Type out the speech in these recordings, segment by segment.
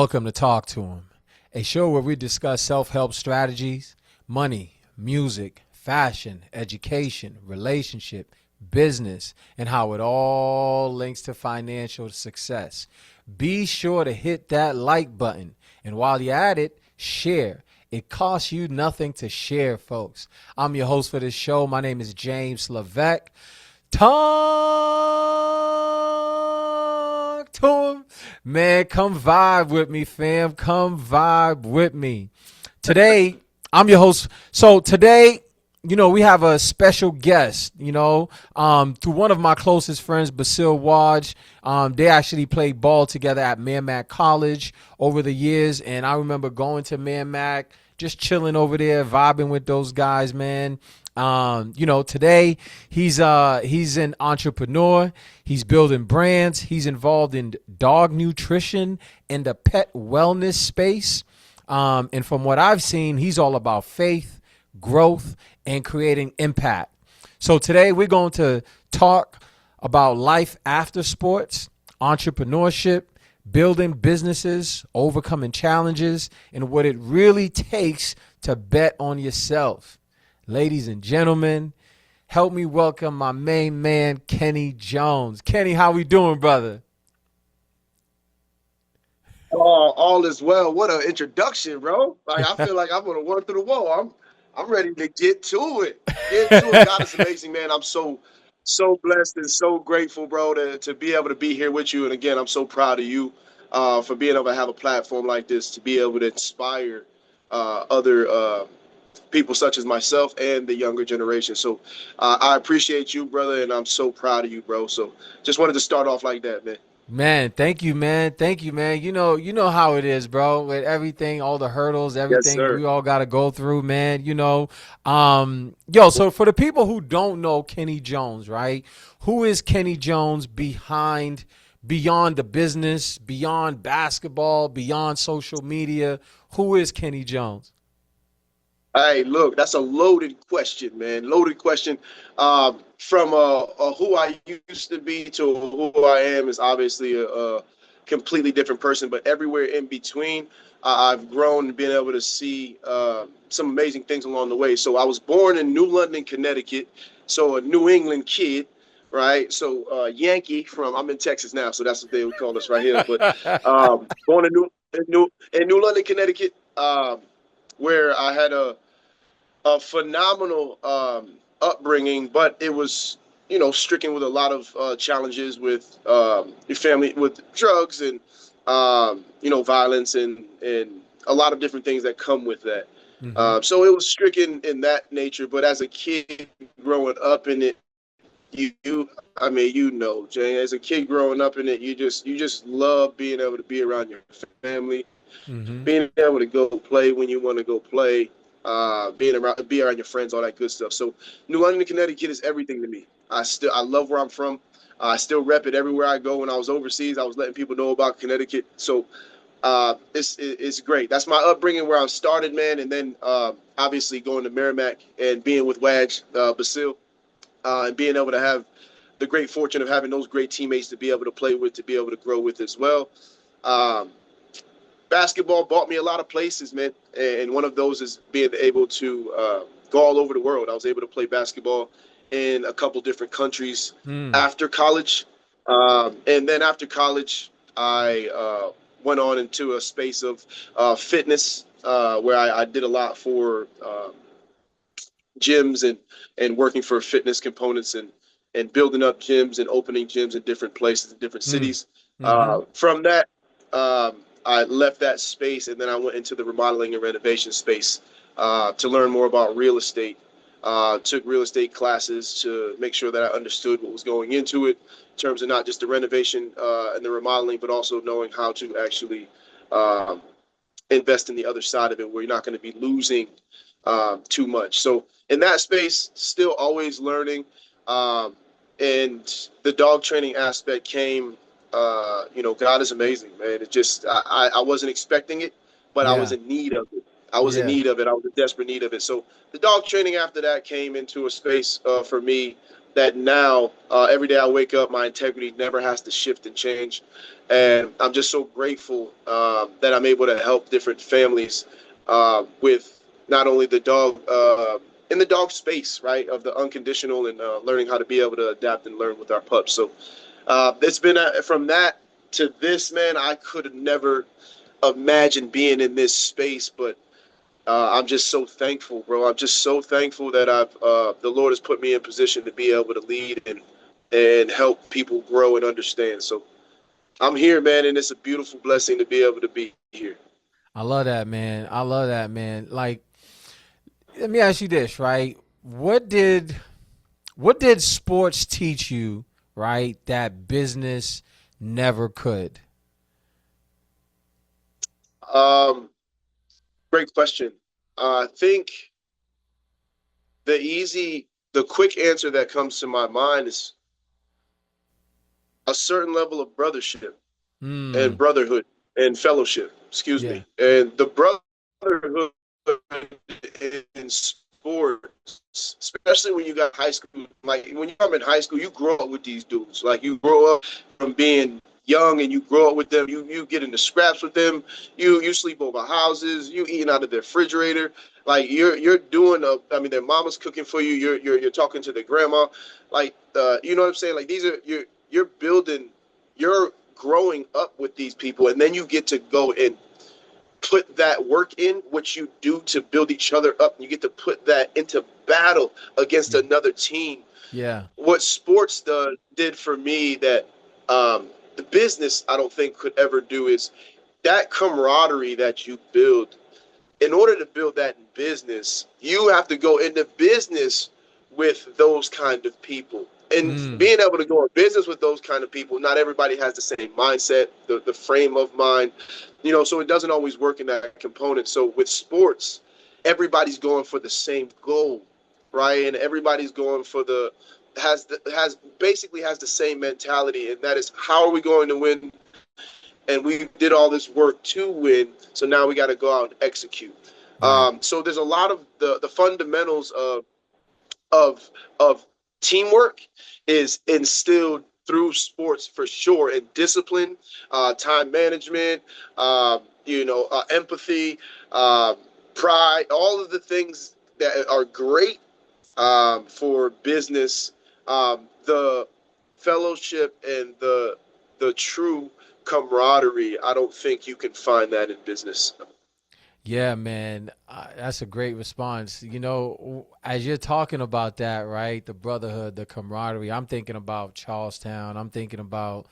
Welcome to Talk to Him, a show where we discuss self-help strategies, money, music, fashion, education, relationship, business, and how it all links to financial success. Be sure to hit that like button, and while you're at it, share. It costs you nothing to share, folks. I'm your host for this show. My name is James Leveque. Talk to him. Man, come vibe with me, fam. Come vibe with me. Today, I'm your host. So today, we have a special guest, through one of my closest friends, Basil Waj. They actually played ball together at Merrimack College over the years. And I remember going to Merrimack, just chilling over there, vibing with those guys, man. Today he's an entrepreneur. He's building brands. He's involved in dog nutrition and the pet wellness space. And from what I've seen, he's all about faith, growth, and creating impact. So today we're going to talk about life after sports, entrepreneurship, building businesses, overcoming challenges, and what it really takes to bet on yourself. Ladies and gentlemen, help me welcome my main man, Kenny Jones. Kenny, how we doing, brother? All is well. What an introduction, bro. Like, I feel like I'm gonna run through the wall. I'm ready to get to it. God is amazing, man. I'm so blessed and so grateful, bro, to be able to be here with you. And again, I'm so proud of you for being able to have a platform like this to be able to inspire other people such as myself and the younger generation. So I appreciate you, brother, and I'm so proud of you, bro. So just wanted to start off like that, man. Man, thank you, man. Thank you, man. You know how it is, bro. With everything, all the hurdles, Yes, everything sir. we all got to go through, man. So for the people who don't know Kenny Jones, right? Who is Kenny Jones beyond the business, beyond basketball, beyond social media? Who is Kenny Jones? Hey, look, that's a loaded question, man. Loaded question. From who I used to be to who I am is obviously a completely different person, but everywhere in between, I've grown and been able to see some amazing things along the way. So I was born in New London, Connecticut, so a New England kid, right? So Yankee from, I'm in Texas now, so that's what they would call us right here. But born in New London, Connecticut, where I had a phenomenal upbringing, but it was, stricken with a lot of challenges with your family, with drugs and, violence and a lot of different things that come with that. Mm-hmm. So it was stricken in that nature. But as a kid growing up in it, Jay, as a kid growing up in it, you just love being able to be around your family, Mm-hmm. being able to go play when you want to go play, be around your friends, all that good stuff. So New London, Connecticut is everything to me. I love where I'm from. I still rep it everywhere I go. When I was overseas, I was letting people know about Connecticut. So it's great. That's my upbringing where I started, man. And then obviously going to Merrimack and being with Waj, Basil, and being able to have the great fortune of having those great teammates to be able to play with, to be able to grow with as well. Basketball brought me a lot of places, man. And one of those is being able to go all over the world. I was able to play basketball in a couple different countries after college. And then after college, I went on into a space of fitness where I did a lot for gyms and working for fitness components and building up gyms and opening gyms in different places, in different cities. Mm-hmm. From that, I left that space and then I went into the remodeling and renovation space to learn more about real estate. Took real estate classes to make sure that I understood what was going into it in terms of not just the renovation and the remodeling, but also knowing how to actually invest in the other side of it where you're not going to be losing too much. So in that space, still always learning. And the dog training aspect came, God is amazing, man. It just, I wasn't expecting it, but I was Yeah. in need of it. I was in Yeah. need of it. I was in desperate need of it. So the dog training after that came into a space for me that now every day I wake up, my integrity never has to shift and change, and I'm just so grateful that I'm able to help different families with not only the dog in the dog space, right, of the unconditional and learning how to be able to adapt and learn with our pups. So it's been from that to this, man. I could have never imagined being in this space, but I'm just so thankful, bro. I'm just so thankful that the Lord has put me in position to be able to lead and help people grow and understand. So I'm here, man, and it's a beautiful blessing to be able to be here. I love that, man. I love that, man. Like, let me ask you this, right? What did sports teach you, right, that business never could? Um, Great question. I think the quick answer that comes to my mind is a certain level of brothership and Hmm. brotherhood and fellowship. Excuse Yeah. me. And the brotherhood in sports, especially when you got high school. Like when you're in high school, you grow up with these dudes. Like you grow up from being young and you grow up with them. You get into scraps with them. You sleep over houses. You eating out of the refrigerator. Like you're doing I mean, their mama's cooking for you. You're talking to their grandma. Like you know what I'm saying? Like these are you're building. You're growing up with these people, and then you get to go and put that work in, what you do to build each other up. And you get to put that into battle against another team. Yeah. What sports did for me that the business I don't think could ever do is that camaraderie that you build. In order to build that in business, you have to go into business with those kind of people. And Hmm. being able to go in business with those kind of people, not everybody has the same mindset, the frame of mind, so it doesn't always work in that component. So with sports, everybody's going for the same goal, right? And everybody's going for has the same mentality, and that is how are we going to win, and we did all this work to win. So now we got to go out and execute. Right. So there's a lot of the fundamentals of of teamwork is instilled through sports for sure, and discipline, time management, empathy, uh, pride, all of the things that are great for business. The fellowship and the true camaraderie. I don't think you can find that in business. Yeah, man, that's a great response. As you're talking about that, right? The brotherhood, the camaraderie. I'm thinking about Charlestown. I'm thinking about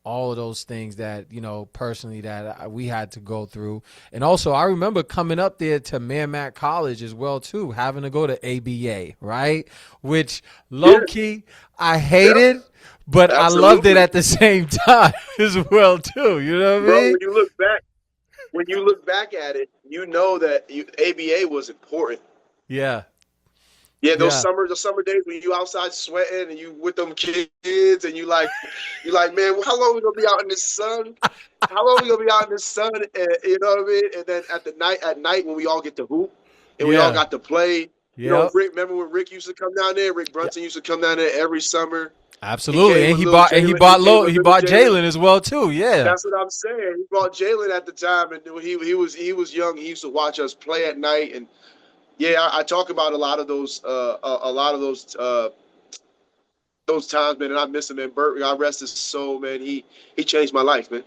all of those things that personally that we had to go through, and also I remember coming up there to Merrimack College as well too, having to go to ABA, right? Which Yeah, low key I yeah, hated, but I loved it absolutely, at the same time as well too. You know what I bro. mean? When you look back at it, you know that ABA was important. Yeah, Yeah, yeah, the summer days when you outside sweating and you with them kids and you like, man, how long we gonna be out in this sun? How long we gonna be out in this sun? And, you know what I mean? And then at night when we all get to hoop and we all yeah. got to play. Yep. Rick, remember when Rick used to come down there? Rick Yeah. Brunson used to come down there every summer. He Absolutely. came And with he little bought and he Jalen. He bought came low with he little bought Jalen. Jalen as well too. Yeah. That's what I'm saying. He brought Jalen at the time, and he was young. He used to watch us play at night, and yeah, I talk about a lot of those times, man, and I miss him. Man, Burt, God rest his soul, man. He changed my life, man.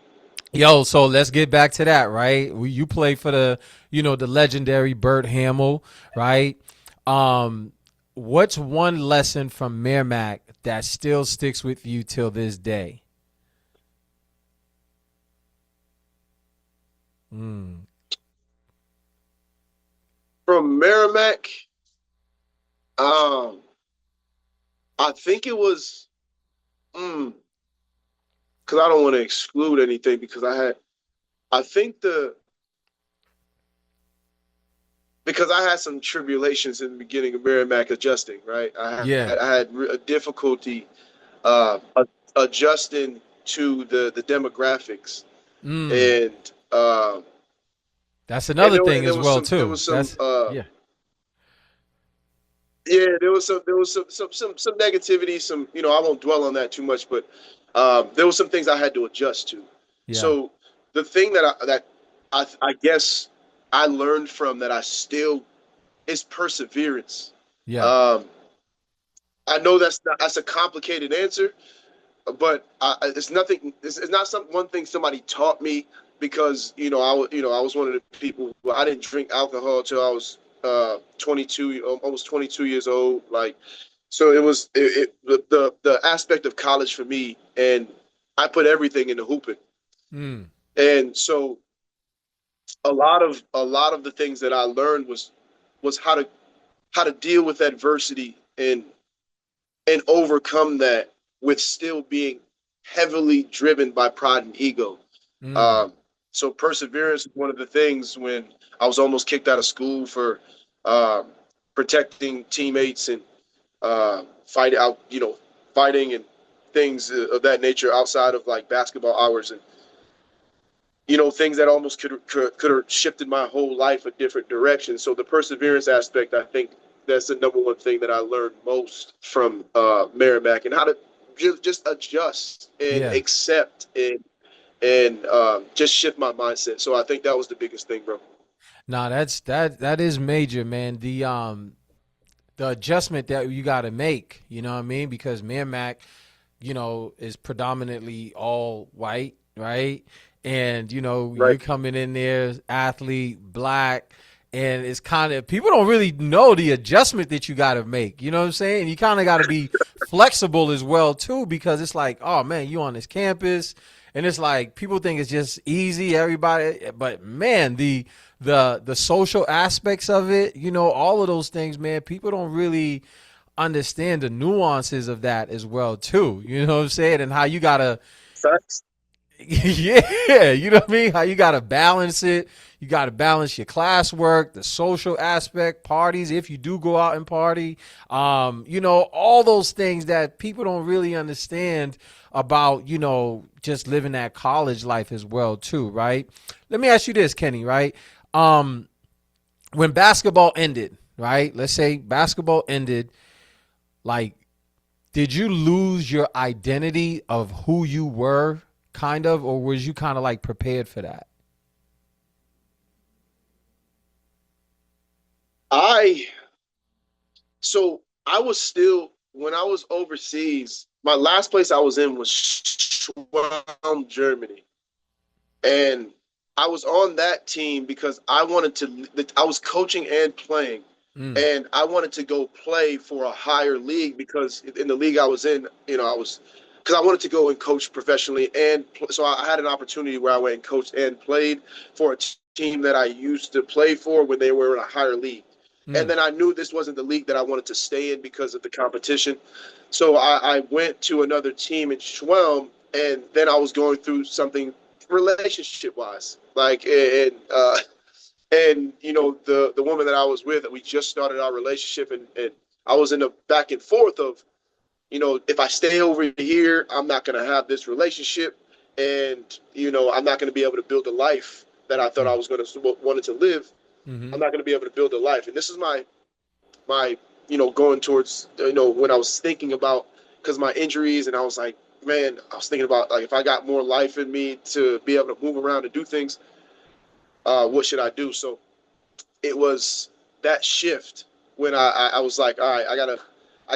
Yo, so let's get back to that, right? You play for the legendary Burt Hamill, right? Um, what's one lesson from Merrimack that still sticks with you till this day? Mm. From Merrimack, um, I think it was because I don't want to exclude anything because I think because I had some tribulations in the beginning of Merrimack adjusting, right? Yeah. I had a difficulty uh, adjusting to the demographics, Mm. and uh, That's another thing and there as was well some too. That's yeah. Yeah, there was some negativity, some, I won't dwell on that too much, but there was some things I had to adjust to. Yeah. So the thing that I guess I learned from that I still is perseverance. Yeah. Um, I know that's a complicated answer, but it's nothing. It's not some one thing somebody taught me because I was one of the people. Well, I didn't drink alcohol till I was 22, almost 22 years old. Like, so the aspect of college for me, and I put everything into hooping, Mm. and so a lot of the things that I learned was how to deal with adversity and overcome that with still being heavily driven by pride and ego. Mm. Um, so perseverance is one of the things when I was almost kicked out of school for um, protecting teammates and fighting and things of that nature outside of like basketball hours and things that almost could have shifted my whole life a different direction. So the perseverance aspect, I think that's the number one thing that I learned most from Merrimack, and how to just adjust and Yeah. accept and just shift my mindset. So I think that was the biggest thing, bro. Nah, that is major, man. The adjustment that you got to make, you know what I mean? Because Merrimack, is predominantly all white, right? And Right. you're coming in there, athlete, black, and it's kind of people don't really know the adjustment that you got to make. You know what I'm saying? You kind of got to be flexible as well too, because it's like, oh man, you on this campus, and it's like people think it's just easy, everybody, but man, the social aspects of it, all of those things, man, people don't really understand the nuances of that as well too. You know what I'm saying? And how you gotta Facts. yeah, you know what I mean? How you gotta balance it. You gotta balance your classwork, the social aspect, parties, if you do go out and party. All those things that people don't really understand about, just living that college life as well too, right? Let me ask you this, Kenny, right? Um, when basketball ended, right? Let's say basketball ended, like, did you lose your identity of who you were, kind of, or was you kind of like prepared for that? I so I was still when I was overseas. My last place I was in was Schwelm, Germany, and I was on that team because I wanted to. I was coaching and playing, Mm, and I wanted to go play for a higher league because in the league I was in, I was because I wanted to go and coach professionally, and so I had an opportunity where I went and coached and played for a team that I used to play for when they were in a higher league. And mm, then I knew this wasn't the league that I wanted to stay in because of the competition. So I went to another team in Schwelm, and then I was going through something relationship wise, like and the woman that I was with, we just started our relationship, and I was in a back and forth of if I stay over here, I'm not going to have this relationship, and I'm not going to be able to build a life that I thought I mm, was going to wanted to live. I'm mm-hmm, not going to be able to build a life, and this is my going towards when I was thinking about because my injuries, and I was like, man, I was thinking about like if I got more life in me to be able to move around and do things, what should I do? So it was that shift when I was like, all right, I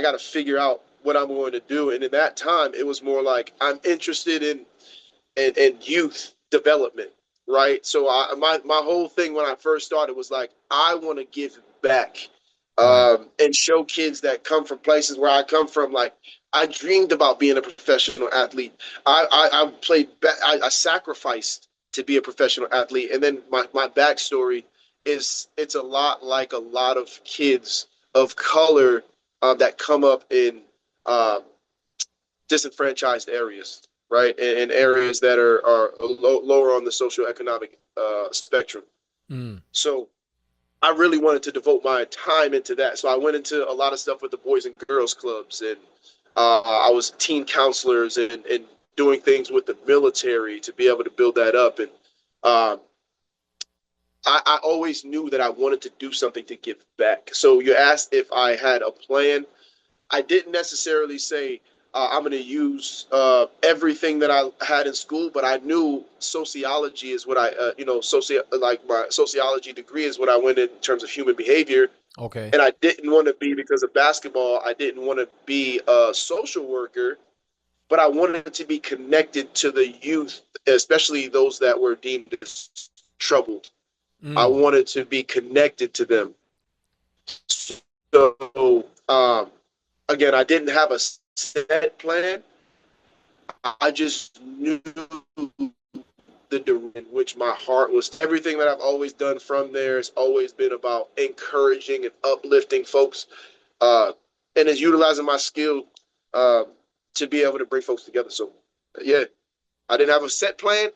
gotta figure out what I'm going to do. And in that time, it was more like I'm interested in youth development, right? So my whole thing when I first started was like I want to give back right, and show kids that come from places where I come from. Like I dreamed about being a professional athlete. I played. I sacrificed to be a professional athlete, and then my backstory is it's a lot like a lot of kids of color that come up in uh, disenfranchised areas, right? In areas that are lower on the socioeconomic spectrum. mm, So I really wanted to devote my time into that. So I went into a lot of stuff with the Boys and Girls Clubs, and I was teen counselors and doing things with the military to be able to build that up. And um, I always knew that I wanted to do something to give back. So you asked if I had a plan. I didn't necessarily say I'm going to use everything that I had in school, but I knew sociology is what like my sociology degree is what I went in terms of human behavior. Okay. And I didn't want to be, because of basketball, I didn't want to be a social worker, but I wanted to be connected to the youth, especially those that were deemed as troubled. I Mm. wanted to be connected to them. So, again, I didn't have a set plan. I just knew the direction in which my heart was. Everything that I've always done from there has always been about encouraging and uplifting folks, uh, and is utilizing my skill uh, to be able to bring folks together. So, yeah, I didn't have a set plan,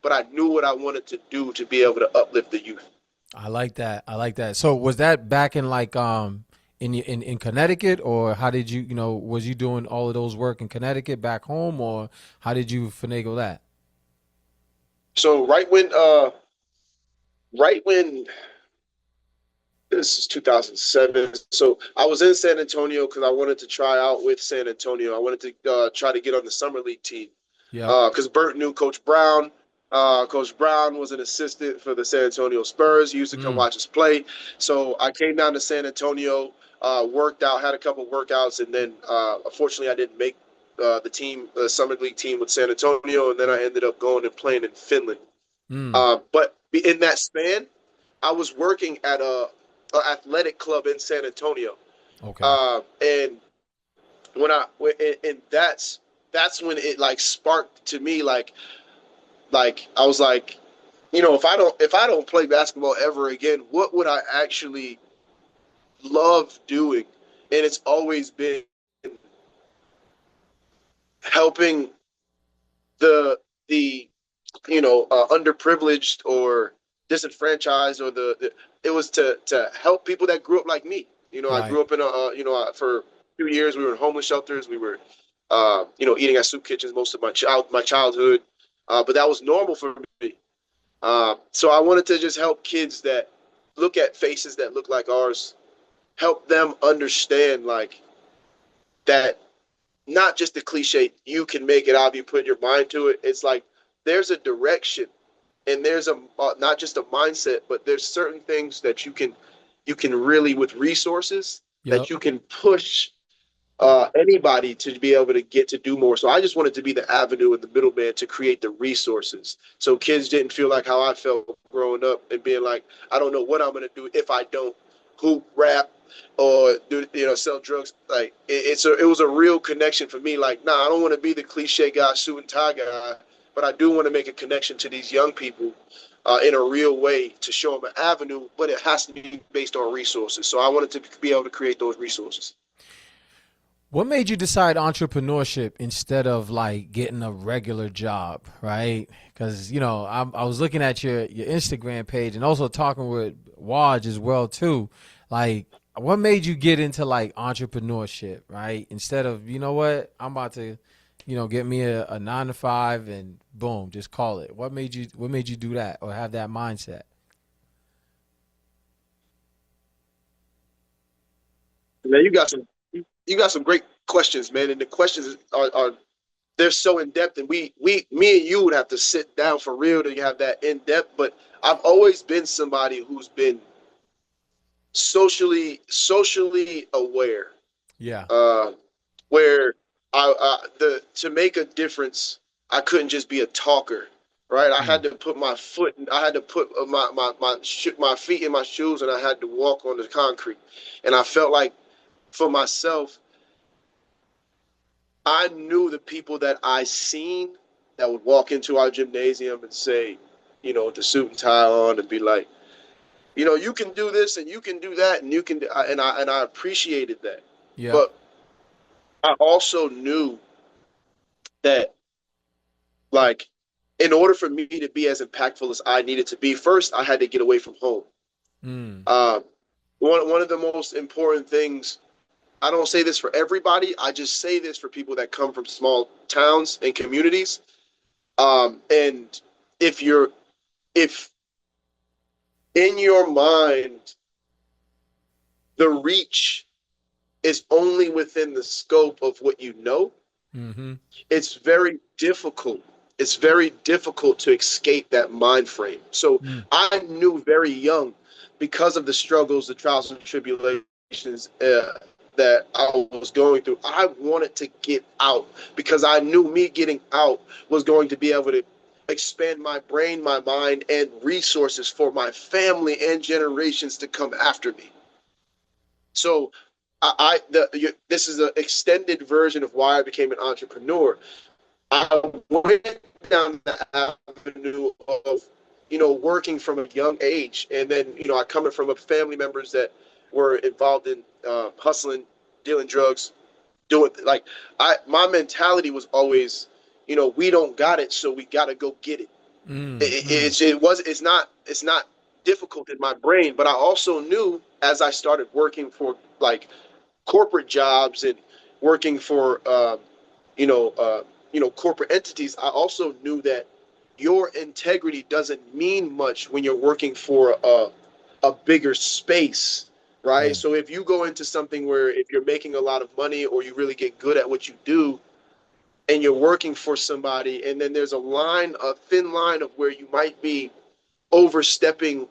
but I knew what I wanted to do to be able to uplift the youth. I like that. I like that. So was that back in like in Connecticut, or how did was you doing all of those work in Connecticut back home, or how did you finagle that? So right when this is 2007. So I was in San Antonio because I wanted to try out with San Antonio. I wanted to try to get on the summer league team Yep. because Bert knew Coach Brown. Coach Brown was an assistant for the San Antonio Spurs. He used to come Mm. watch us play. So I came down to San Antonio, worked out, had a couple workouts, and then unfortunately I didn't make the summer league team with San Antonio, and then I ended up going and playing in Finland. Mm. But in that span, I was working at a athletic club in San Antonio, Okay. and and that's when it like sparked to me, like I was like, if I don't play basketball ever again, what would I actually love doing? And it's always been helping the underprivileged or disenfranchised, or it was to help people that grew up like me. I Right. grew up in for 2 years we were in homeless shelters. We were eating at soup kitchens most of my childhood, but that was normal for me. So I wanted to just help kids that look at faces that look like ours, help them understand like that, not just the cliche, you can make it out if you put your mind to it. It's like there's a direction, and there's a not just a mindset, but there's certain things that you can really, with resources, that Yep. you can push anybody to be able to get to do more. So I just wanted to be the avenue and the middleman to create the resources, so kids didn't feel like how I felt growing up and being like, I don't know what I'm going to do if I don't hoop, rap, or do sell drugs. Like it was a real connection for me. Like, nah, I don't want to be the cliche guy, suit and tie guy, but I do want to make a connection to these young people in a real way to show them an avenue, but it has to be based on resources. So I wanted to be able to create those resources. What made you decide entrepreneurship instead of like getting a regular job, right? Because I was looking at your Instagram page and also talking with Waj as well too. Like, what made you get into like entrepreneurship, right? Instead of what, I'm about to, get me a 9 to 5 and boom, just call it. What made you do that or have that mindset? Man, you got some great questions, man, and the questions are they're so in depth, and me and you would have to sit down for real to have that in depth. But I've always been somebody who's been socially aware, Yeah. uh, where the to make a difference, I couldn't just be a talker, right? I Mm. had to put my foot, I had to put my feet in my shoes, and I had to walk on the concrete. And I felt like for myself, I knew the people that I seen that would walk into our gymnasium and say, with the suit and tie on, and be like, you can do this and you can do that, and you can, and I appreciated that. Yep. But I also knew that, like, in order for me to be as impactful as I needed to be, first I had to get away from home. Mm. Uh, one of the most important things. I don't say this for everybody. I just say this for people that come from small towns and communities. And if you're if in your mind, the reach is only within the scope of what you know. Mm-hmm. It's very difficult. It's very difficult to escape that mind frame. So Mm. I knew very young, because of the struggles, the trials and tribulations that I was going through, I wanted to get out because I knew me getting out was going to be able to expand my brain, my mind, and resources for my family and generations to come after me. So this is an extended version of why I became an entrepreneur. I went down the avenue of, working from a young age. And then, I coming from a family members that were involved in hustling, dealing drugs, doing like my mentality was always, we don't got it, so we got to go get it. Mm. It, Mm. it's it was it's not difficult in my brain, but I also knew as I started working for like corporate jobs and working for you know uh, corporate entities, I also knew that your integrity doesn't mean much when you're working for a bigger space, right? Yeah. So if you go into something where if you're making a lot of money or you really get good at what you do and you're working for somebody, and then there's a thin line of where you might be overstepping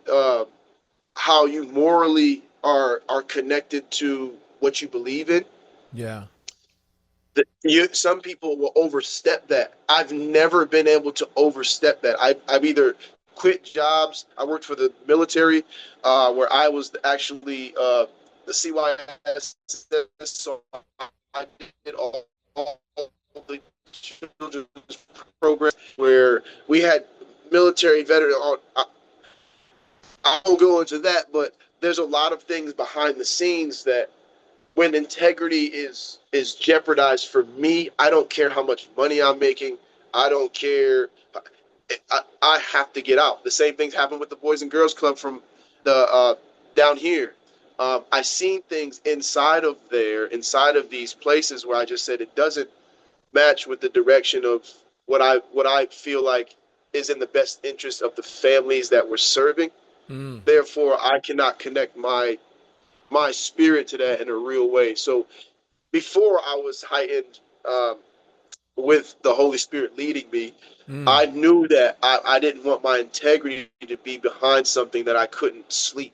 how you morally are connected to what you believe in. Yeah. Some people will overstep that. I've never been able to overstep that. I've either quit jobs. I worked for the military, where I was actually the CYS, so I did all the children's programs where we had military veteran. I won't go into that, but there's a lot of things behind the scenes that when integrity is jeopardized for me, I don't care how much money I'm making. I don't care. I have to get out. The same things happen with the Boys and Girls Club from the down here. I seen things inside of these places where I just said it doesn't match with the direction of what I feel like is in the best interest of the families that we're serving. Mm. Therefore, I cannot connect my spirit to that in a real way. So before I was heightened with the Holy Spirit leading me, Mm. I knew that I didn't want my integrity to be behind something that I couldn't sleep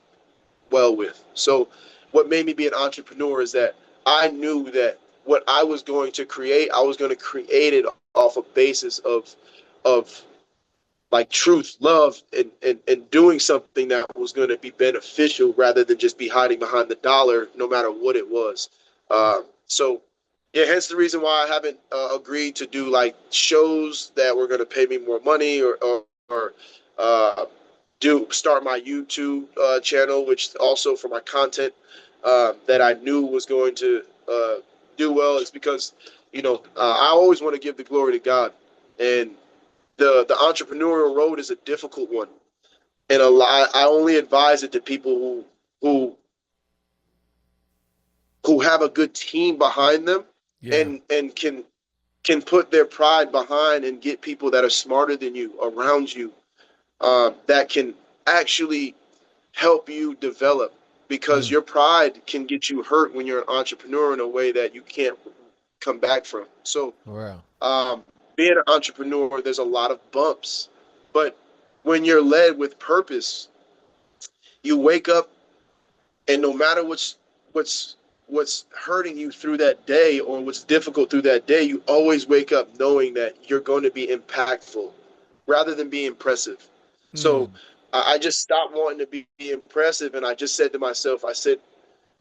well with. So what made me be an entrepreneur is that I knew that what I was going to create, I was going to create it off a basis of like truth, love, and doing something that was going to be beneficial rather than just be hiding behind the dollar, no matter what it was. So, yeah, hence the reason why I haven't agreed to do like shows that were going to pay me more money or uh, do start my YouTube channel, which also for my content that I knew was going to do well. Is because I always want to give the glory to God, and the entrepreneurial road is a difficult one, and a lot. I only advise it to people who who have a good team behind them, Yeah. and can put their pride behind and get people that are smarter than you around you, that can actually help you develop, because Mm. your pride can get you hurt when you're an entrepreneur in a way that you can't come back from. So Wow. being an entrepreneur, there's a lot of bumps, but when you're led with purpose, you wake up, and no matter what's what's hurting you through that day or what's difficult through that day, you always wake up knowing that you're going to be impactful rather than be impressive. So Mm. I just stopped wanting to be impressive, and I just said to myself, I said,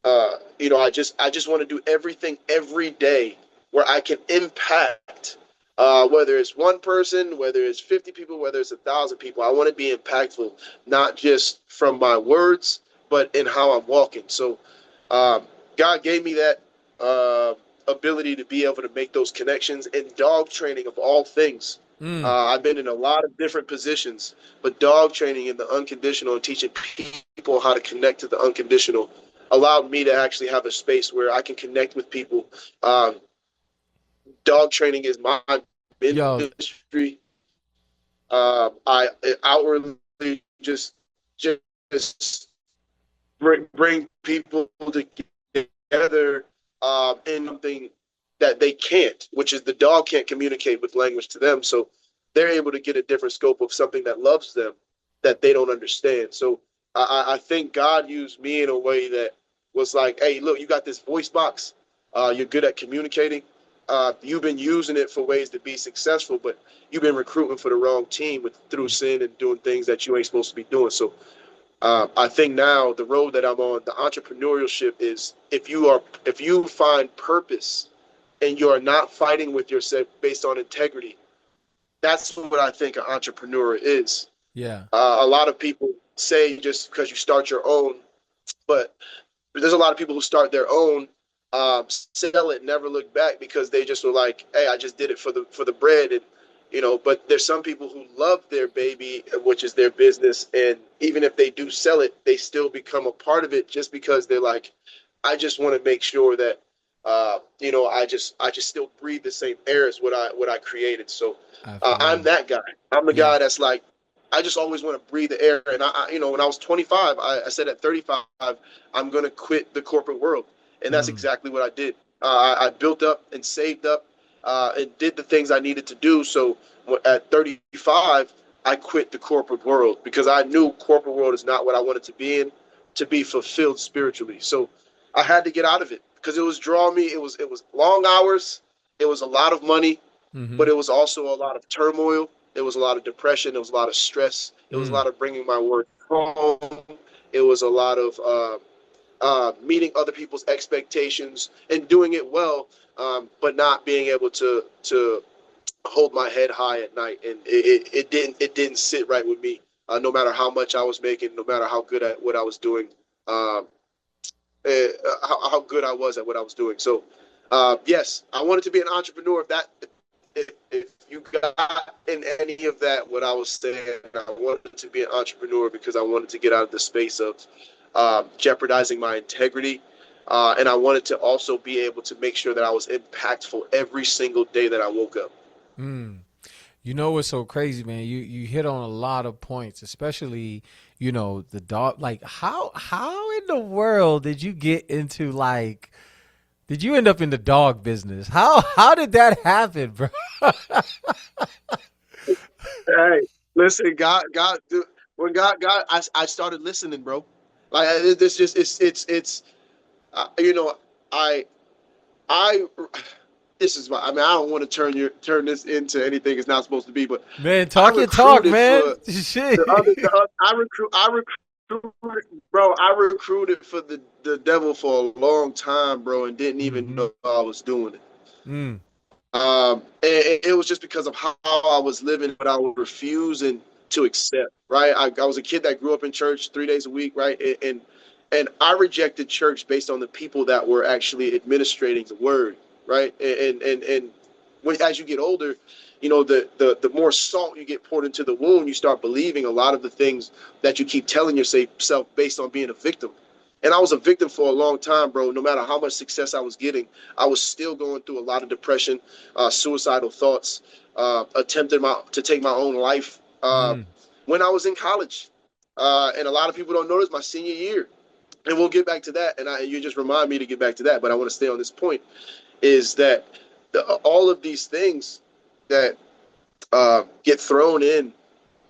I just want to do everything every day where I can impact, whether it's one person, whether it's 50 people, whether it's 1,000 people. I want to be impactful, not just from my words, but in how I'm walking. So um, God gave me that ability to be able to make those connections in dog training of all things. Mm. I've been in a lot of different positions, but dog training in the unconditional and teaching people how to connect to the unconditional allowed me to actually have a space where I can connect with people. Um, Dog training is my Yo. ministry. I outwardly just just bring people together in something that they can't, which is the dog can't communicate with language to them. So they're able to get a different scope of something that loves them that they don't understand. So I think God used me in a way that was like, hey, look, you got this voice box. You're good at communicating. You've been using it for ways to be successful, but you've been recruiting for the wrong team through sin and doing things that you ain't supposed to be doing. So I think now the road that I'm on, the entrepreneurship is if you find purpose and you are not fighting with yourself based on integrity, that's what I think an entrepreneur is. Yeah. A lot of people say just because you start your own, but there's a lot of people who start their own, sell it, never look back because they just were like, hey, I just did it for the bread, and But there's some people who love their baby, which is their business, and even if they do sell it, they still become a part of it just because they're like, I just want to make sure that, I just still breathe the same air as what I created. So I feel I'm you. that guy. I'm the Yeah. guy that's like, I just always want to breathe the air. And when I was 25, I said at 35, I'm going to quit the corporate world. And that's Mm. exactly what I did. I built up and saved up and did the things I needed to do. So at 35, I quit the corporate world because I knew corporate world is not what I wanted to be in, to be fulfilled spiritually. So I had to get out of it because it was drawing me. It was long hours. It was a lot of money, Mm-hmm. but it was also a lot of turmoil. It was a lot of depression. It was a lot of stress. It was a Mm. lot of bringing my work home. It was a lot of meeting other people's expectations and doing it well, but not being able to hold my head high at night. And it didn't sit right with me. No matter how much I was making, no matter how good at what I was doing, um, how good I was at what I was doing. So, yes, I wanted to be an entrepreneur. If you got in any of that, what I was saying, I wanted to be an entrepreneur because I wanted to get out of the space of jeopardizing my integrity. And I wanted to also be able to make sure that I was impactful every single day that I woke up. Mm. You know what's so crazy, man? You hit on a lot of points, especially the dog. Like how in the world did you get into like? Did you end up in the dog business? How did that happen, bro? Hey, listen, when I started listening, bro. Like this, just it's you know, I I this is my. I mean, I don't want to turn this into anything it's not supposed to be, but Man, I talk your talk, recruited man. for Shit. I recruited, bro. I recruited for the devil for a long time, bro, and didn't even Mm-hmm. know I was doing it. Mm. And it was just because of how I was living, but I was refusing to accept. Right, I was a kid that grew up in church 3 days a week, right, and I rejected church based on the people that were actually administrating the word, right, and when as you get older, the more salt you get poured into the wound, you start believing a lot of the things that you keep telling yourself based on being a victim. And I was a victim for a long time, bro. No matter how much success I was getting, I was still going through a lot of depression, suicidal thoughts, attempted to take my own life Mm. when I was in college. And a lot of people don't notice my senior year. And we'll get back to that. And you just remind me to get back to that. But I want to stay on this point is that all of these things that get thrown in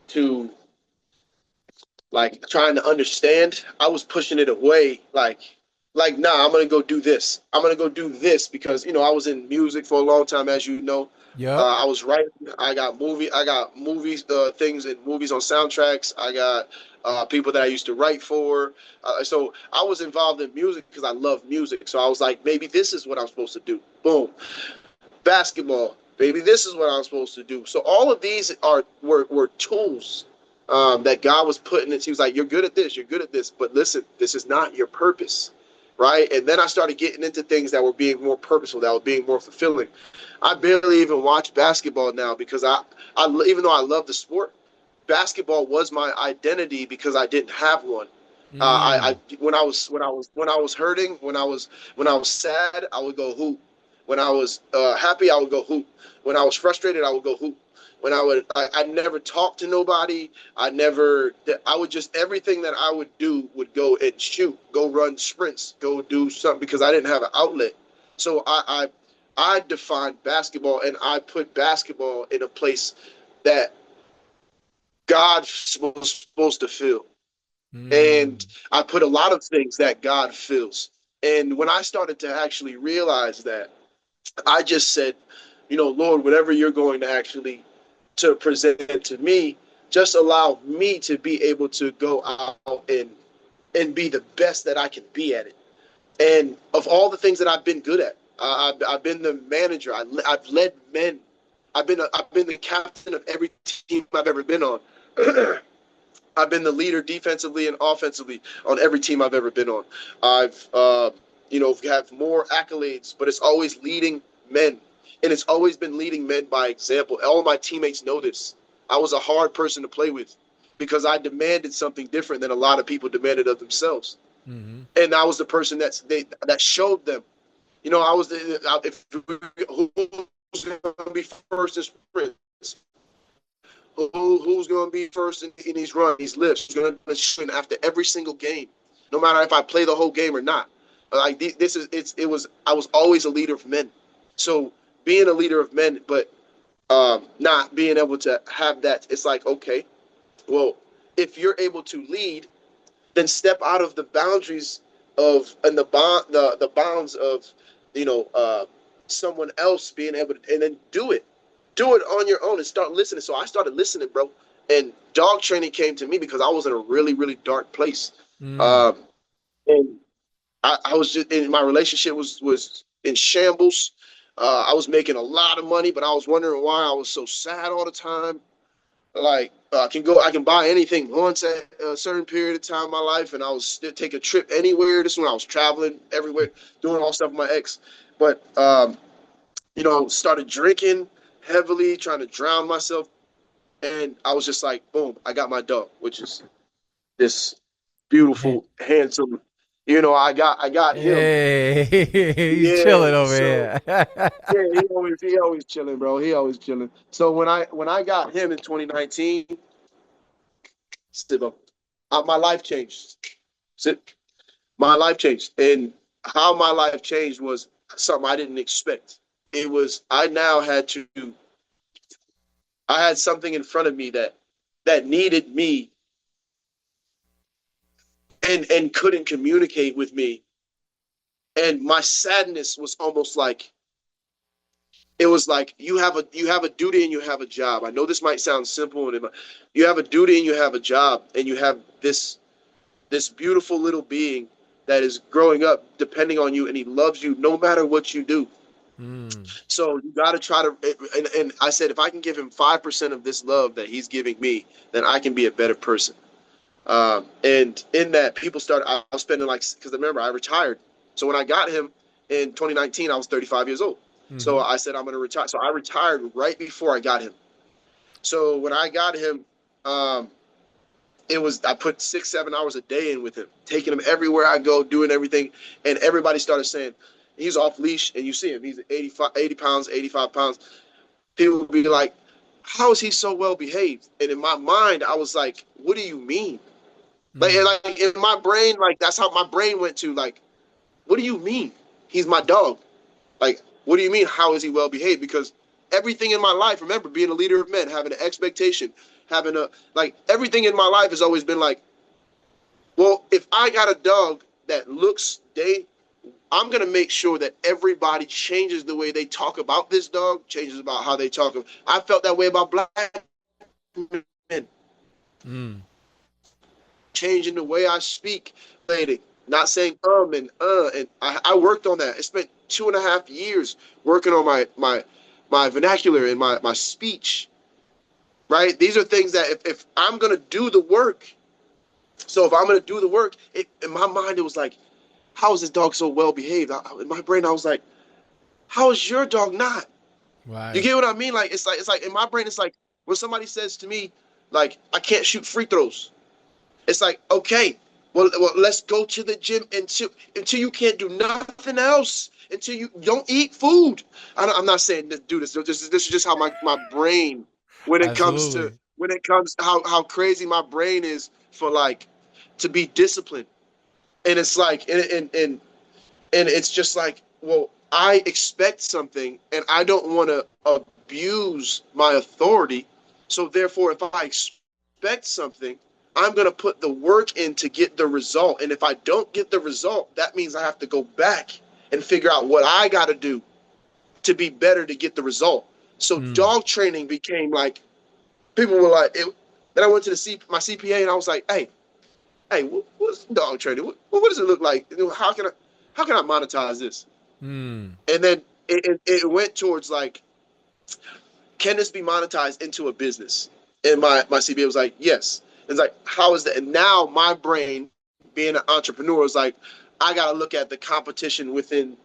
to like trying to understand, I was pushing it away. Like, nah, I'm gonna go do this. I'm gonna go do this because I was in music for a long time, as you know. Yep. I was writing. I got movies, things and movies on soundtracks. I got people that I used to write for. So I was involved in music because I love music. So I was like, maybe this is what I'm supposed to do. Boom, basketball. Maybe this is what I'm supposed to do. So all of these were tools that God was putting it. He was like, "You're good at this. You're good at this. But listen, this is not your purpose." Right. And then I started getting into things that were being more purposeful, that were being more fulfilling. I barely even watch basketball now because even though I love the sport, basketball was my identity because I didn't have one. Mm. When I was hurting, when I was sad, I would go hoop. When I was happy, I would go hoop. When I was frustrated, I would go hoop. when I never talked to nobody. I would just, everything that I would do would go and shoot, go run sprints, go do something because I didn't have an outlet. So I defined basketball, and I put basketball in a place that God was supposed to fill. And Mm. I put a lot of things that God fills. And when I started to actually realize that, I just said, Lord, whatever you're going to actually to present to me, just allow me to be able to go out and be the best that I can be at it. And of all the things that I've been good at, I've been the manager. I've led men. I've been the captain of every team I've ever been on. I've been the leader defensively and offensively on every team I've ever been on. I've, have more accolades, but it's always leading men. And it's always been leading men by example. All my teammates know this. I was a hard person to play with because I demanded something different than a lot of people demanded of themselves. Mm-hmm. And I was the person that showed them. I was who's going to be first in sprints, who's going to be first in these runs, these lifts, who's going to sprint after every single game, no matter if I play the whole game or not. Like this is I was always a leader of men. So being a leader of men, but not being able to have that, it's like, okay, well, if you're able to lead, then step out of the boundaries of and the bounds of someone else being able to, and then do it on your own and start listening. So I started listening, bro, and dog training came to me because I was in a really, really dark place. Mm. um and I was just in my relationship was in shambles. I was making a lot of money, but I was wondering why I was so sad all the time. Like I can buy anything once at a certain period of time in my life, and I was take a trip anywhere. This is when I was traveling everywhere, doing all stuff with my ex. But started drinking heavily, trying to drown myself, and I was just like, boom, I got my dog, which is this beautiful, handsome. I got him. Hey, he's Yeah. chilling over So here. yeah, he always chilling, bro. He always chilling. So when I got him in 2019, my life changed. Sit. My life changed, and how my life changed was something I didn't expect. It was I had something in front of me that needed me and couldn't communicate with me, and my sadness was almost like it was like you have a duty and you have a job. I know this might sound simple, and you have a duty and you have a job, and you have this beautiful little being that is growing up depending on you, and he loves you no matter what you do. Mm. So you got to try to, and I said, if I can give him 5% of this love that he's giving me, then I can be a better person. And in that, I was spending because remember, I retired. So when I got him in 2019, I was 35 years old. So Mm-hmm. I said, I'm going to retire. So I retired right before I got him. So when I got him, I put 6, 7 hours a day in with him, taking him everywhere I go, doing everything. And everybody started saying, he's off leash, and you see him, he's 80 pounds, 85 pounds. People would be like, how is he so well behaved? And in my mind, I was like, what do you mean? Mm. Like in my brain, like that's how my brain went to, like, what do you mean? He's my dog. Like, what do you mean? How is he well behaved? Because everything in my life, remember, being a leader of men, having an expectation, having everything in my life has always been like, well, if I got a dog that looks I'm gonna make sure that everybody changes the way they talk about this dog, changes about how they talk. I felt that way about black men, Mm. changing the way I speak, not saying and I worked on that. I spent 2.5 years working on my vernacular and my speech. Right, these are things that if I'm gonna do the work, so if I'm gonna do the work, in my mind it was like, how is this dog so well behaved? In my brain, I was like, how is your dog not? You Right. get what I mean? Like it's like in my brain, it's like when somebody says to me, like, I can't shoot free throws. It's like, okay, well let's go to the gym until you can't do nothing else, until you don't eat food. I'm not saying this, do this. This is just how my brain. when it comes to Absolutely. how crazy my brain is for like to be disciplined. And it's like and it's just like, well, I expect something and I don't want to abuse my authority. So therefore, if I expect something, I'm going to put the work in to get the result. And if I don't get the result, that means I have to go back and figure out what I got to do to be better to get the result. So Mm. dog training became like, people were like, then I went to my CPA and I was like, hey, what's dog training? What does it look like? How can I monetize this? Mm. And then it went towards like, can this be monetized into a business? And my CPA was like, yes. It's like, how is that? And now my brain, being an entrepreneur, is like, I got to look at the competition within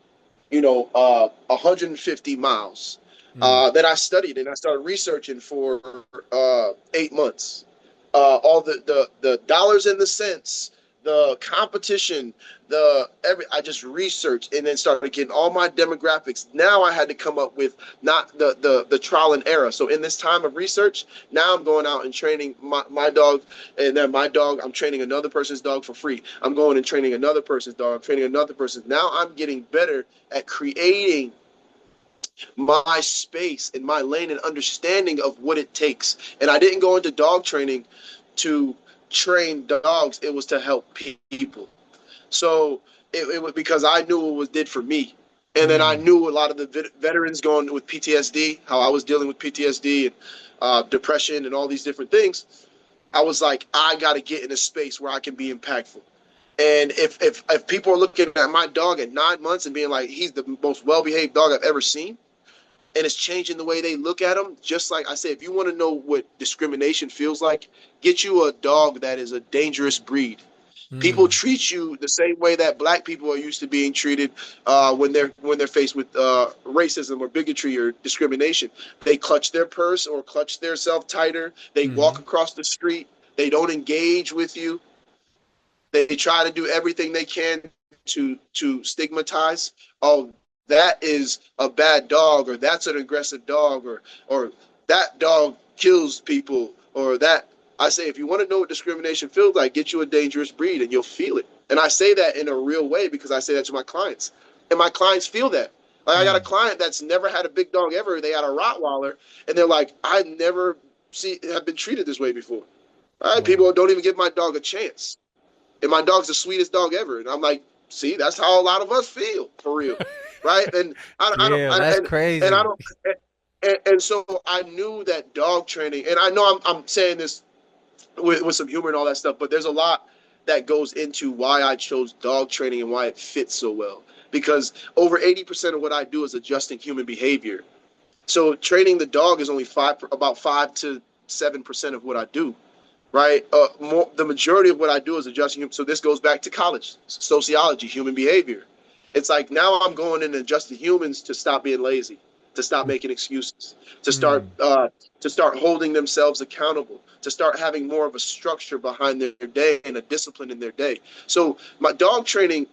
150 miles Mm. that I studied and I started researching for 8 months. All the dollars and the cents, the competition, I just researched and then started getting all my demographics. Now I had to come up with not the trial and error. So in this time of research, now I'm going out and training my dog, and then my dog, I'm training another person's dog for free. I'm going and training another person's dog, I'm training another person's. Now I'm getting better at creating my space and my lane and understanding of what it takes. And I didn't go into dog training to train dogs, it was to help people. So it was because I knew what it was did for me. And then I Mm. knew a lot of the veterans going with PTSD, how I was dealing with PTSD and depression and all these different things. I was like, I got to get in a space where I can be impactful. And if people are looking at my dog at 9 months and being like, he's the most well behaved dog I've ever seen, and it's changing the way they look at them. Just like I said, if you want to know what discrimination feels like, get you a dog that is a dangerous breed. People Mm. treat you the same way that black people are used to being treated when they're faced with racism or bigotry or discrimination. They clutch their purse or clutch their self tighter. They walk Mm. across the street. They don't engage with you. They try to do everything they can to stigmatize. Oh, that is a bad dog, or that's an aggressive dog, or that dog kills people, or that. I say, if you want to know what discrimination feels like, get you a dangerous breed, and you'll feel it. And I say that in a real way because I say that to my clients, and my clients feel that. Like I got a Mm. client that's never had a big dog ever. They had a Rottweiler, and they're like, I never have been treated this way before. All right, Wow. people don't even give my dog a chance, and my dog's the sweetest dog ever. And I'm like, see, that's how a lot of us feel for real, right? And I don't, Yeah, that's and I crazy. don't, and so I knew that dog training, and I know I'm saying this with some humor and all that stuff, but there's a lot that goes into why I chose dog training and why it fits so well. Because over 80% of what I do is adjusting human behavior. So training the dog is only about 5 to 7% of what I do, right? The majority of what I do is adjusting. So this goes back to college, sociology, human behavior. It's like now I'm going in and adjusting humans to stop being lazy, to stop making excuses, Mm. to start holding themselves accountable, to start having more of a structure behind their day and a discipline in their day. So my dog training,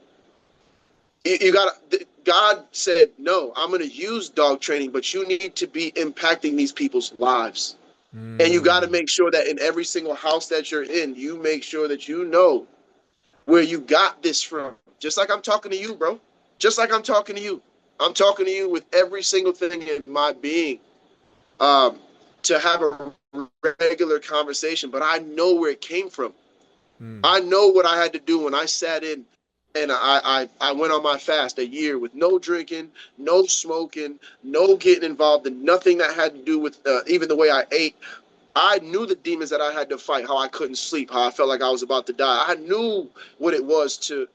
you got God said, no, I'm going to use dog training, but you need to be impacting these people's lives. And you got to Mm. make sure that in every single house that you're in, you make sure that you know where you got this from. Just like I'm talking to you, bro. Just like I'm talking to you. I'm talking to you with every single thing in my being, um, to have a regular conversation, but I know where it came from. Mm. I know what I had to do when I sat in and I went on my fast a year with no drinking, no smoking, no getting involved in nothing that had to do with even the way I ate. I knew the demons that I had to fight, how I couldn't sleep, how I felt like I was about to die. I knew what it was to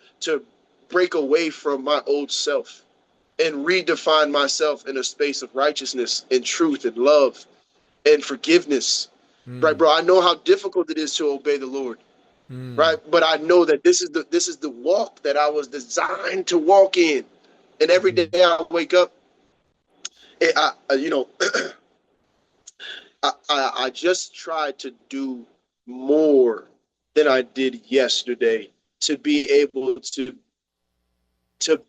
break away from my old self and redefine myself in a space of righteousness and truth and love and forgiveness. Right, Mm. bro? I know how difficult it is to obey the Lord. Mm. Right, but I know that this is the walk that I was designed to walk in, and every day Mm. I wake up, I you know I just try to do more than I did yesterday to be able to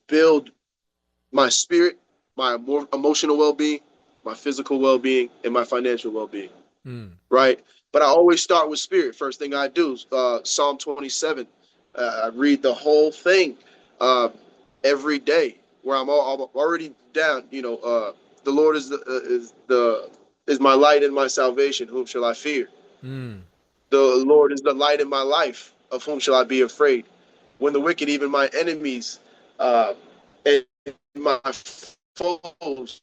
build my spirit, my more emotional well being, my physical well being, and my financial well being. right? But I always start with spirit. First thing I do, Psalm 27. I read the whole thing uh, every day, where I'm already down. The Lord is my light and my salvation. Whom shall I fear? Mm. The Lord is the light in my life. Of whom shall I be afraid? When the wicked, even my enemies, uh, and my foes,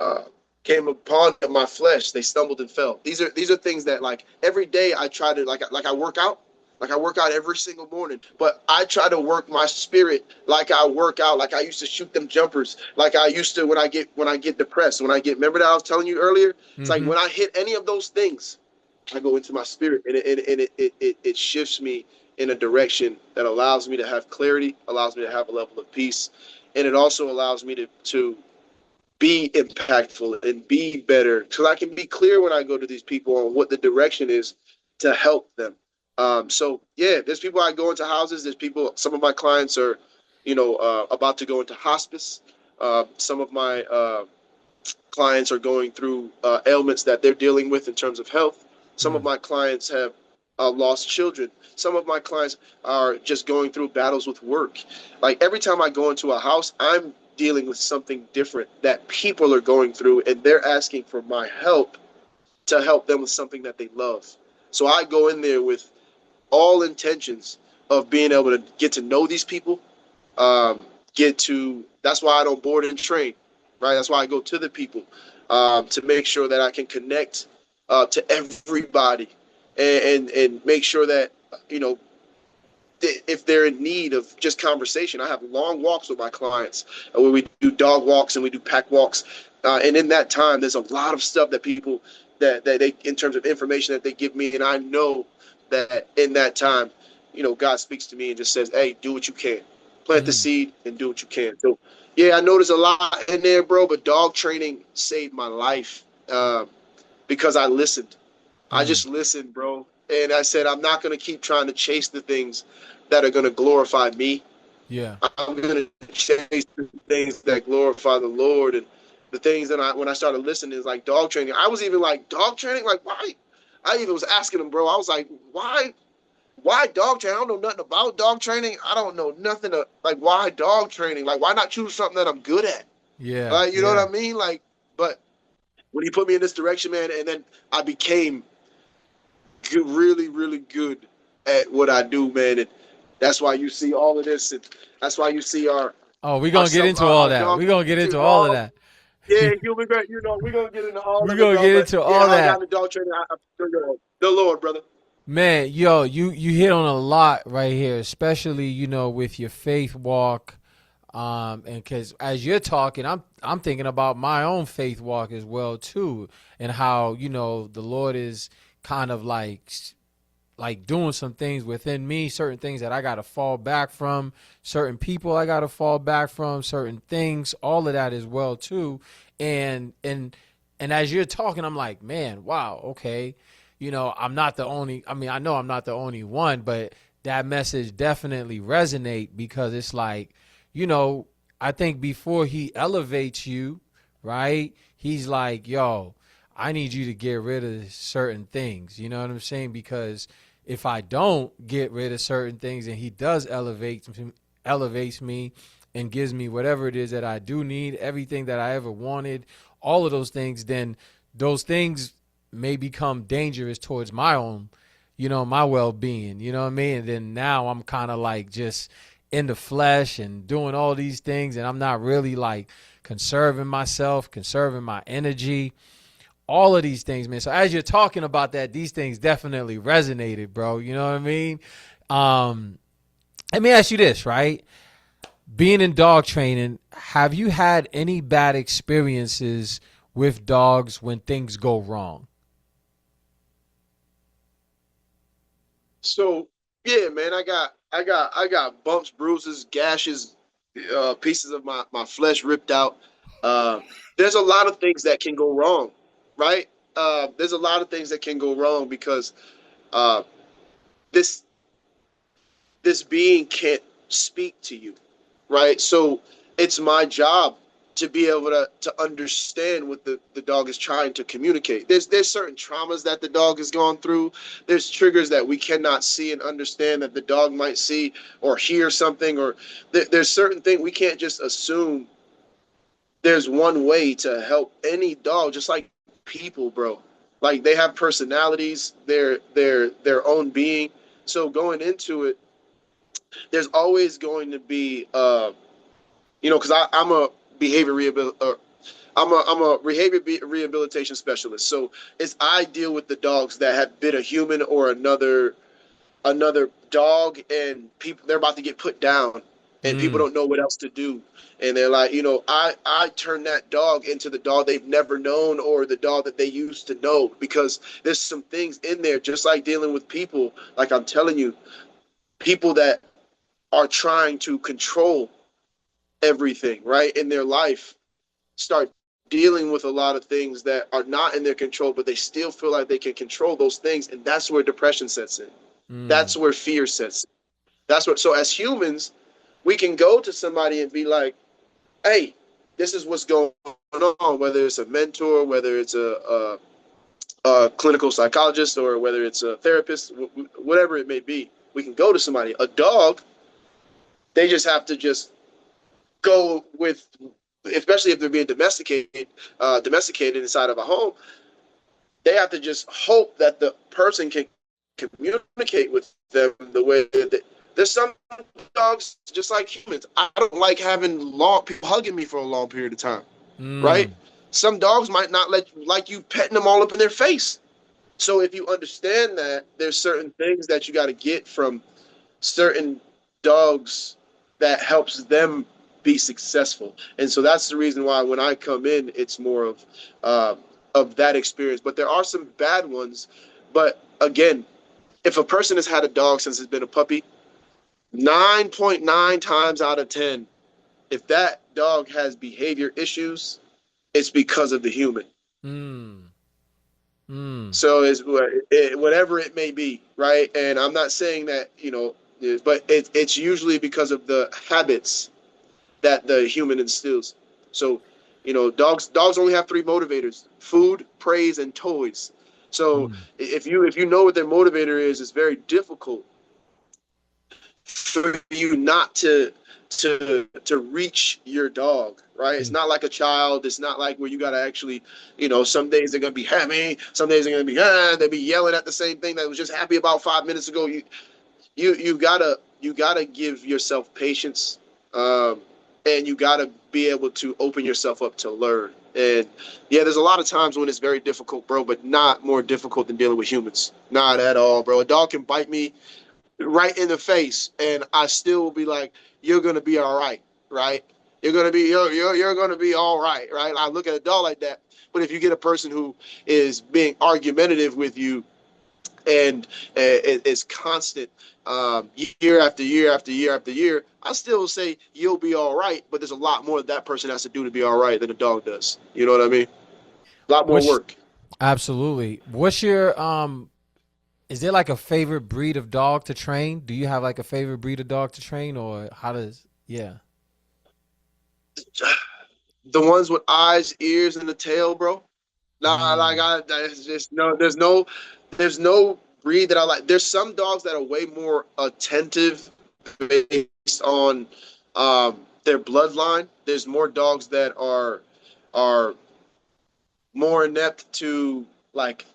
uh, came upon my flesh, they stumbled and fell. These are things that, like, every day I try to, like I work out. Like, I work out every single morning, but I try to work my spirit like I work out, like I used to shoot them jumpers, like I used to when I get depressed, remember that I was telling you earlier? It's like Mm-hmm. when I hit any of those things, I go into my spirit, and it shifts me in a direction that allows me to have clarity, allows me to have a level of peace, and it also allows me to be impactful and be better, so I can be clear when I go to these people on what the direction is to help them. So yeah, there's people, I go into houses. There's people. Some of my clients are, about to go into hospice. Some of my clients are going through ailments that they're dealing with in terms of health. Some of Mm. my clients have lost children. Some of my clients are just going through battles with work. Like, every time I go into a house, I'm dealing with something different that people are going through, and they're asking for my help to help them with something that they love. So I go in there with all intentions of being able to get to know these people, that's why I don't board and train, right? That's why I go to the people, to make sure that I can connect to everybody, and make sure that, you know, if they're in need of just conversation. I have long walks with my clients, where we do dog walks and we do pack walks. And in that time, there's a lot of stuff that people, that they, in terms of information that they give me. And I know that in that time, God speaks to me and just says, hey, do what you can. Plant the Mm. seed and do what you can. So, yeah, I know there's a lot in there, bro, but dog training saved my life, because I listened. I Mm. just listened, bro. And I said, I'm not going to keep trying to chase the things that are going to glorify me. Yeah. I'm going to chase the things that glorify the Lord. And the things that when I started listening is like dog training. I was even like, dog training? Like, why? I even was asking him, bro. I was like, why dog training? I don't know nothing about dog training. I don't know nothing. Like, why dog training? Like, why not choose something that I'm good at? Yeah. Like, you know what Yeah. I mean? Like, but when he put me in this direction, man, and then I became good, really, really good at what I do, man. And that's why you see all of this, and that's why you see Oh, we're gonna get into all our that. dog We're gonna get into team, all of all. that. Yeah, human great. We're gonna get into all We're of it, gonna bro. get But into yeah, all how I got that. into dog training, the Lord, brother. Man, yo, you hit on a lot right here, especially, with your faith walk. And because as you're talking, I'm thinking about my own faith walk as well too, and how the Lord is kind of like doing some things within me, certain things that I got to fall back from, certain people I got to fall back from, certain things, all of that as well too. And as you're talking, I'm like, man, wow, okay. I'm not the only, I mean, I know I'm not the only one, but that message definitely resonate because it's like, you know, I think before he elevates you, right? He's like, yo, I need you to get rid of certain things. You know what I'm saying? Because if I don't get rid of certain things and he does elevates me and gives me whatever it is that I do need, everything that I ever wanted, all of those things, then those things may become dangerous towards my own, my well-being, you know what I mean? And then now I'm kind of like just in the flesh and doing all these things, and I'm not really like conserving myself, conserving my energy, all of these things, man. So as you're talking about that, these things definitely resonated, bro. You know what I mean? Um, Let me ask you this, right? Being in dog training, have you had any bad experiences with dogs when things go wrong? So yeah, man, I got bumps, bruises, gashes, pieces of my flesh ripped out. Uh, there's a lot of things that can go wrong, right? There's a lot of things that can go wrong because uh, this this being can't speak to you, right? So it's my job to be able to understand what the dog is trying to communicate. There's certain traumas that the dog has gone through. There's triggers that we cannot see and understand that the dog might see or hear something, or there's certain things we can't just assume there's one way to help any dog, just like people, bro. Like they have personalities, their own being. So going into it, there's always going to be because I'm a behavior rehabilitation. I'm a behavior rehabilitation specialist. So it's I deal with the dogs that have bit a human or another dog, and people they're about to get put down, and people Mm. don't know what else to do, and they're like, I turn that dog into the dog they've never known or the dog that they used to know, because there's some things in there, just like dealing with people. Like I'm telling you, people that are trying to control everything right in their life start dealing with a lot of things that are not in their control, but they still feel like they can control those things, and that's where depression sets in. Mm. That's where fear sets in. That's what. So as humans, we can go to somebody and be like, "Hey, this is what's going on." Whether it's a mentor, whether it's a clinical psychologist, or whether it's a therapist, whatever it may be, we can go to somebody. A dog, they just have to just go with, especially if they're being domesticated inside of a home. They have to just hope that the person can communicate with them the way that there's some dogs just like humans. I don't like having long people hugging me for a long period of time, right? Mm. Some dogs might not like you petting them all up in their face. So if you understand that, there's certain things that you got to get from certain dogs that helps them be successful. And so that's the reason why when I come in, it's more of that experience. But there are some bad ones. But again, if a person has had a dog since it's been a puppy, 9.9 times out of 10, if that dog has behavior issues, it's because of the human. Mm. Mm. So it's whatever it may be, right? And I'm not saying that, but it's usually because of the habits that the human instills. So, dogs only have three motivators: food, praise, and toys. So Mm. if you know what their motivator is, it's very difficult for you not to reach your dog, right? It's Mm. not like a child. It's not like where you got to actually, some days they're gonna be happy, some days they're gonna be they'll be yelling at the same thing that was just happy about 5 minutes ago. You gotta give yourself patience, and you gotta be able to open yourself up to learn. And yeah, there's a lot of times when it's very difficult, bro, but not more difficult than dealing with humans. Not at all, bro. A dog can bite me right in the face, and I still will be like, "You're gonna be all right, right? You're gonna be all right?" I look at a dog like that. But if you get a person who is being argumentative with you, and it's constant, year after year after year after year, I still say you'll be all right. But there's a lot more that person has to do to be all right than a dog does. You know what I mean? A lot more What's work. absolutely? What's your is there like a favorite breed of dog to train? Do you have like a favorite breed of dog to train, or how does yeah? The ones with eyes, ears, and the tail, bro. Nah, like Mm. there's just no, there's no breed that I like. There's some dogs that are way more attentive based on their bloodline. There's more dogs that are more inept to, like,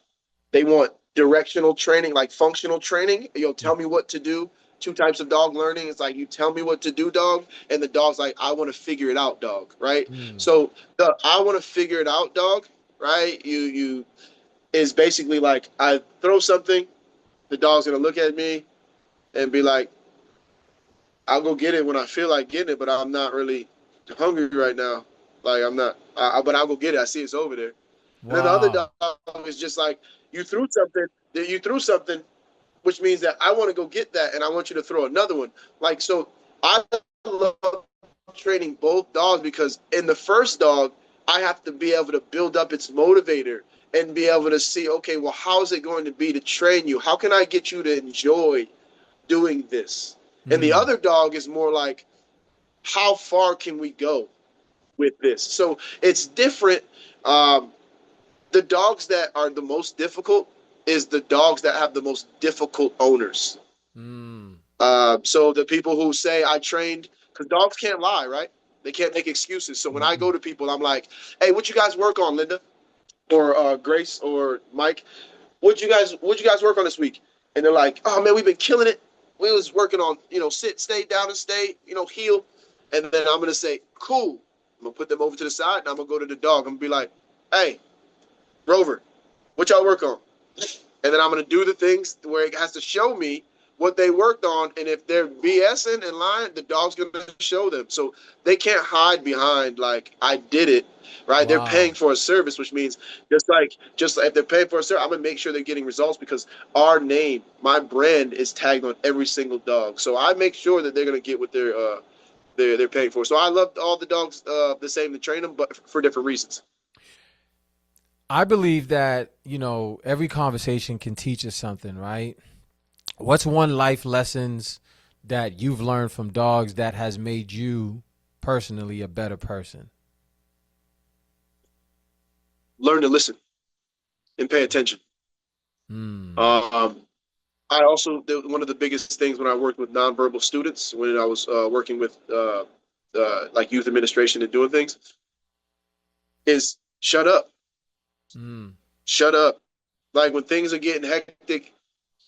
they want directional training, like functional training. You'll tell me what to do. Two types of dog learning. It's like you tell me what to do, dog, and the dog's like, I want to figure it out, dog. Right. Mm. So the I want to figure it out, dog. Right. You is basically like I throw something, the dog's gonna look at me and be like, I'll go get it when I feel like getting it, but I'm not really hungry right now. Like I'm not, but I'll go get it. I see it's over there. And then the other Wow. dog is just like, you threw something, that you threw something, which means that I want to go get that, and I want you to throw another one. Like, so I love training both dogs, because in the first dog, I have to be able to build up its motivator and be able to see, okay, well, how is it going to be to train you? How can I get you to enjoy doing this? And the Mm. other dog is more like, how far can we go? with this. So it's different. Um, the dogs that are the most difficult is the dogs that have the most difficult owners. Mm. So the people who say I trained, because dogs can't lie, right? They can't make excuses. So when I Mm-mm. go to people, I'm like, "Hey, what you guys work on, Linda, or Grace, or Mike? What you guys work on this week?" And they're like, "Oh man, we've been killing it. We was working on sit, stay, down and stay, heal." And then I'm gonna say, "Cool." I'm gonna put them over to the side, and I'm gonna go to the dog. I'm gonna be like, "Hey, Rover, what y'all work on?" And then I'm going to do the things where it has to show me what they worked on. And if they're BSing and lying, the dog's going to show them. So they can't hide behind like I did it, right? They're paying Wow. for a service, which means just like if they're paying for a service, I'm going to make sure they're getting results because our name, my brand is tagged on every single dog. So I make sure that they're going to get what they're paying for. So I love all the dogs the same to train them, but for different reasons. I believe that, every conversation can teach us something, right? What's one life lessons that you've learned from dogs that has made you personally a better person? Learn to listen and pay attention. Mm. Um, I also one of the biggest things when I worked with nonverbal students when I was working with like youth administration and doing things is shut up, Mm. shut up. Like when things are getting hectic,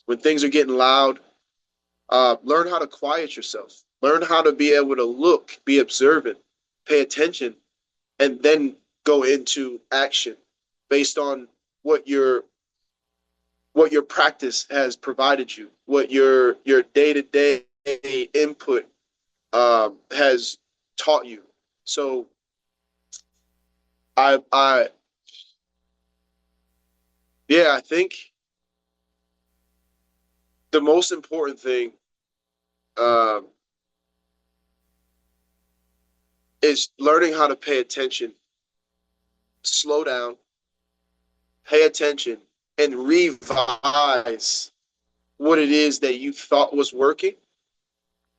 when things are getting loud, learn how to quiet yourself. Learn how to be able to look, be observant, pay attention, and then go into action based on what your what your practice has provided you, what your day to day input has taught you. So I yeah, I think the most important thing um, is learning how to pay attention, slow down, pay attention, and revise what it is that you thought was working,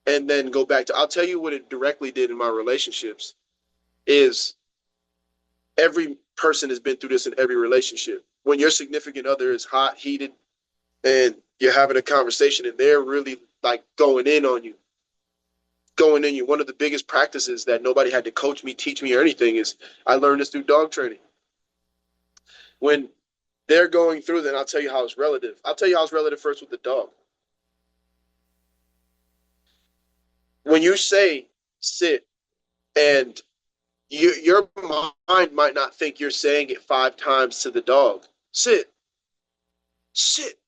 and then go back to. I'll tell you what it directly did in my relationships. Is every person has been through this in every relationship. When your significant other is hot, heated, and you're having a conversation, and they're really like going in you. One of the biggest practices that nobody had to coach me, teach me, or anything is I learned this through dog training. When they're going through, then I'll tell you how it's relative. I'll tell you how it's relative first with the dog. When you say sit and your mind might not think you're saying it 5 times to the dog. Sit, sit,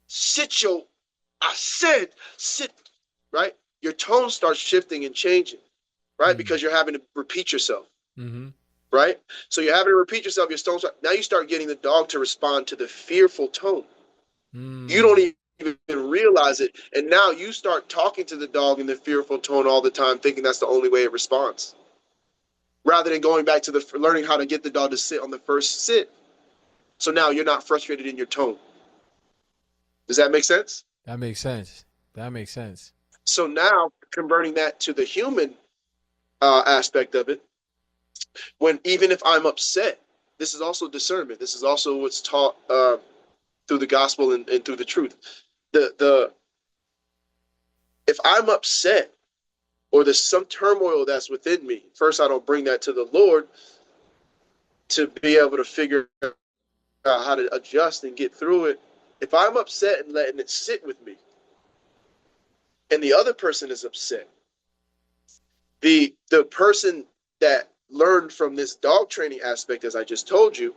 sit your, I said sit, right? Your tone starts shifting and changing, right? Mm. Because you're having to repeat yourself. Mm-hmm. Right? So you're having to repeat yourself. Your stones. Now you start getting the dog to respond to the fearful tone. You don't Mm. even realize it, and now you start talking to the dog in the fearful tone all the time, thinking that's the only way it responds, rather than going back to the learning how to get the dog to sit on the first sit. So now you're not frustrated in your tone. Does that make sense? That makes sense. That makes sense. So now converting that to the human aspect of it, when even if I'm upset, this is also discernment. This is also what's taught through the gospel and through the truth. The if I'm upset or there's some turmoil that's within me, first I don't bring that to the Lord to be able to figure out how to adjust and get through it. If I'm upset and letting it sit with me, and the other person is upset, the person that learned from this dog training aspect, as I just told you,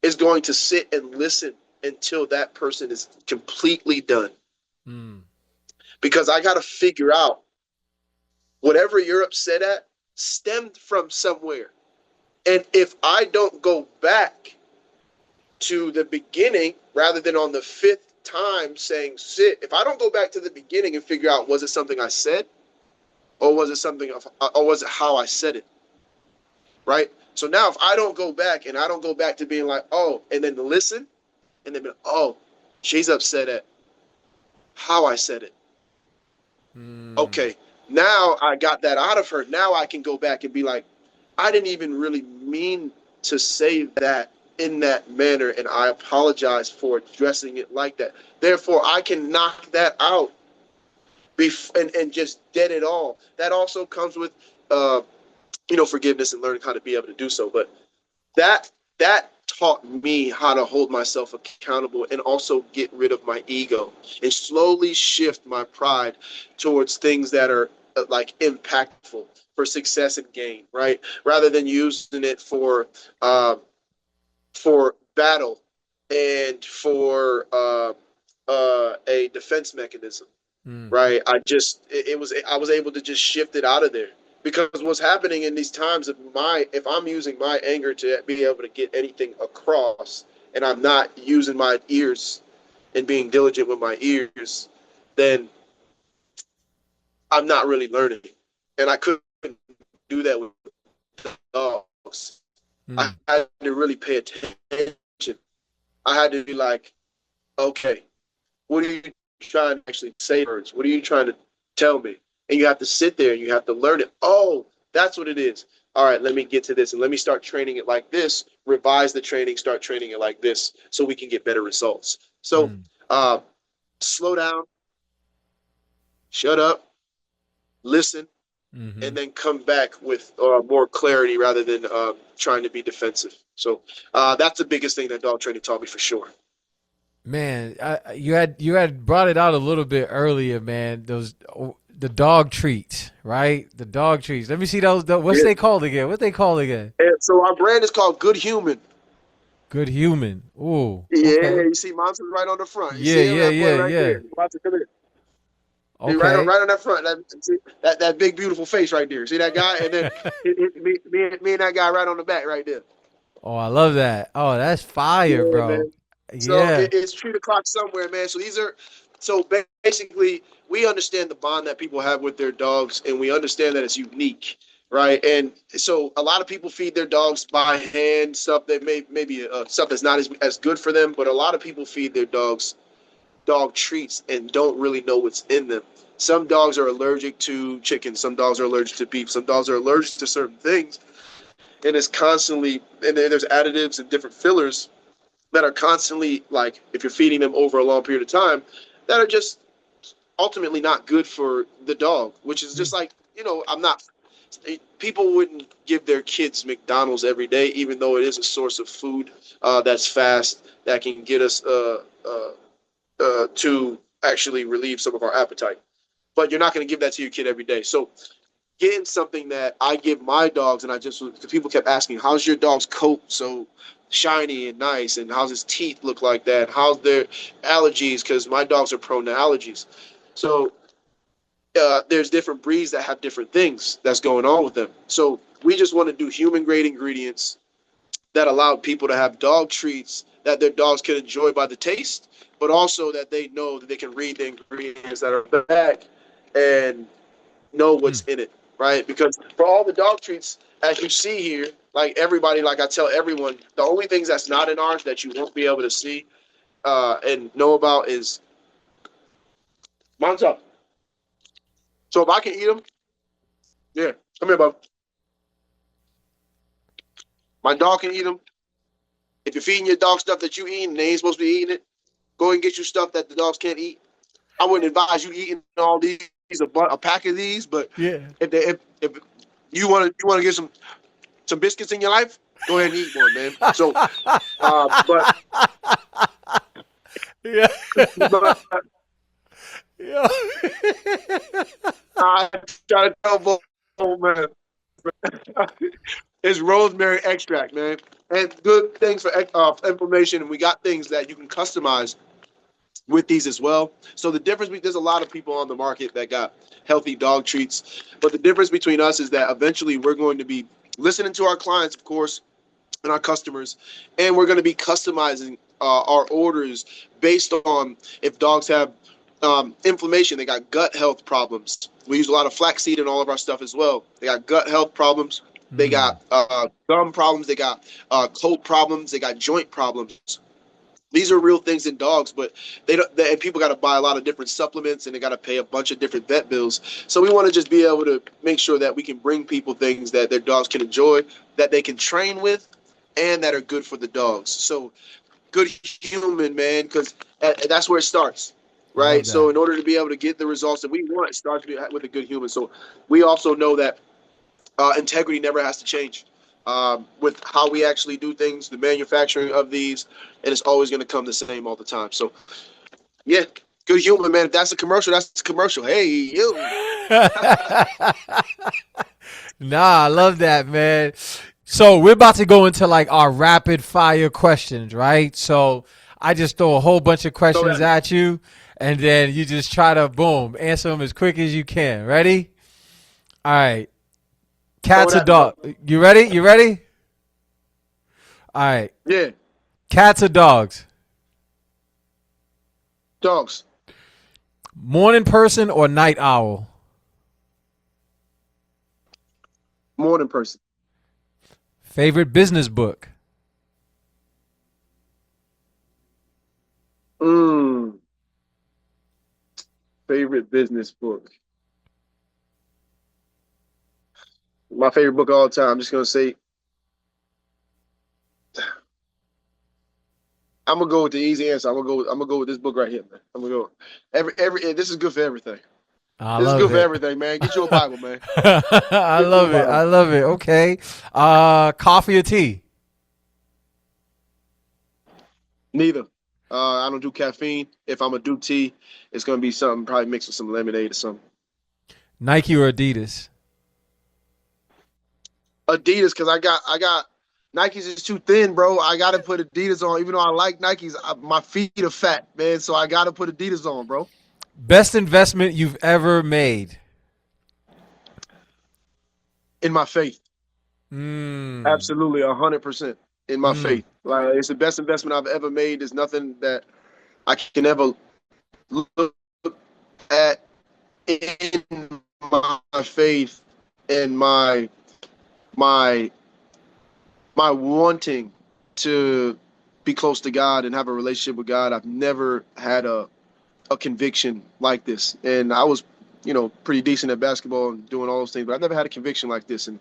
is going to sit and listen until that person is completely done. Mm. Because I got to figure out whatever you're upset at stemmed from somewhere. And if I don't go back to the beginning rather than on the fifth time saying sit, if I don't go back to the beginning and figure out was it something I said or was it something of, or was it how I said it, right? So now if I don't go back and I don't go back to being like, oh, and then listen and then be like, oh, she's upset at how I said it. Mm. Okay, now I got that out of her. Now I can go back and be like, I didn't even really mean to say that in that manner, and I apologize for addressing it like that. Therefore, I can knock that out and just dead it all. That also comes with, forgiveness and learning how to be able to do so. But that that taught me how to hold myself accountable and also get rid of my ego and slowly shift my pride towards things that are like impactful for success and gain, right? Rather than using it uh, for battle and for a defense mechanism, Mm. right? I was able to just shift it out of there, because what's happening in these times of if I'm using my anger to be able to get anything across, and I'm not using my ears and being diligent with my ears, then I'm not really learning. And I couldn't do that with dogs. I Mm. had to really pay attention. I had to be like, okay, what are you trying to actually say, birds? What are you trying to tell me? And you have to sit there and you have to learn it. Oh, that's what it is. All right, let me get to this and let me start training it like this, revise the training, start training it like this so we can get better results. So Mm. uh, slow down, shut up, listen, Mm-hmm. and then come back with more clarity rather than trying to be defensive. So that's the biggest thing that dog training taught me for sure. Man, you had brought it out a little bit earlier, man. The dog treats, right? The dog treats. Let me see those. What's Yeah. they called again? What they called again? And so our brand is called Good Human. Good human. Ooh, Yeah, okay. you see Monster's right on the front. You Yeah, see him, yeah, that boy yeah, right yeah. there. Monster, come here. See, Okay. right on that front. That big beautiful face right there. See that guy, and then me and that guy right on the back right there. Oh, I love that. Oh, that's fire, Yeah, bro. man. So Yeah. it's true to clock somewhere, man. So basically we understand the bond that people have with their dogs, and we understand that it's unique, right? And so a lot of people feed their dogs by hand, stuff that maybe stuff that's not as good for them, but a lot of people feed their dogs dog treats and don't really know what's in them. Some dogs are allergic to chicken. Some dogs are allergic to beef. Some dogs are allergic to certain things. And it's constantly, and then there's additives and different fillers that are constantly, like, if you're feeding them over a long period of time, that are just ultimately not good for the dog, which is just Mm. like, I'm not, people wouldn't give their kids McDonald's every day, even though it is a source of food that's fast, that can get us to actually relieve some of our appetite. But you're not going to give that to your kid every day. So getting something that I give my dogs, and people kept asking, how's your dog's coat so shiny and nice, and how's his teeth look like that? How's their allergies? Because my dogs are prone to allergies. So there's different breeds that have different things that's going on with them. So we just want to do human grade ingredients that allow people to have dog treats that their dogs can enjoy by the taste, but also that they know that they can read the ingredients that are in the bag and know what's Mm. in it, right? Because for all the dog treats, as you see here, like everybody, like I tell everyone, the only things that's not in ours that you won't be able to see and know about is mine's up. So if I can eat them, yeah, come here, bub. My dog can eat them. If you're feeding your dog stuff that you eat and they ain't supposed to be eating it, go and get you stuff that the dogs can't eat. I wouldn't advise you eating all these a pack of these, but Yeah. if you want to get some biscuits in your life, go ahead and eat one, man. So, but Yeah. but Yeah. I try to tell both, man, it's rosemary extract, man, and good things for inflammation. And we got things that you can customize with these as well. So the difference, there's a lot of people on the market that got healthy dog treats, but the difference between us is that eventually we're going to be listening to our clients, of course, and our customers, and we're going to be customizing our orders based on if dogs have inflammation, they got gut health problems. We use a lot of flaxseed in all of our stuff as well. They got gut health problems. They Mm. got gum problems. They got coat problems. They got joint problems. These are real things in dogs, but they don't. And people got to buy a lot of different supplements, and they got to pay a bunch of different vet bills. So we want to just be able to make sure that we can bring people things that their dogs can enjoy, that they can train with, and that are good for the dogs. So good human, man, because that's where it starts, I love right? So that. in order to be able to get the results that we want, it starts with a good human. So we also know that integrity never has to change with how we actually do things, the manufacturing of these, and it's always going to come the same all the time. So yeah, good human, man. If that's a commercial, that's a commercial. Hey, you. Nah, I love that, man. So we're about to go into like our rapid fire questions, right? So I just throw a whole bunch of Throw questions that. at you, and then you just try to boom answer them as quick as you can. Ready? All right. Throw Cats or that, bro. dog? You ready? You ready? All right. Yeah, Cats or dogs? dogs. Morning person or night owl? Morning person. Favorite business book? Mm, favorite business book. My favorite book of all time. I'm just gonna say I'm gonna go with the easy answer. I'm gonna go with this book right here, man. I'm gonna go. Every. This is good for everything. I This is love good for it. everything, man. Get you a Bible, man. I Get you a love it. I Bible. love it. Okay. Coffee or tea? Neither. I don't do caffeine. If I'm gonna do tea, it's gonna be something probably mixed with some lemonade or something. Nike or Adidas? Adidas, because I got Nikes is too thin, bro. I gotta put Adidas on, even though I like Nikes. My feet are fat, man, so I gotta put Adidas on, bro. Best investment you've ever made? In my faith, Mm. absolutely, 100% in my Mm. faith. Like it's the best investment I've ever made. There's nothing that I can ever look at in my faith and my my wanting to be close to God and have a relationship with God. I've never had a conviction like this. And I was, pretty decent at basketball and doing all those things, but I've never had a conviction like this. And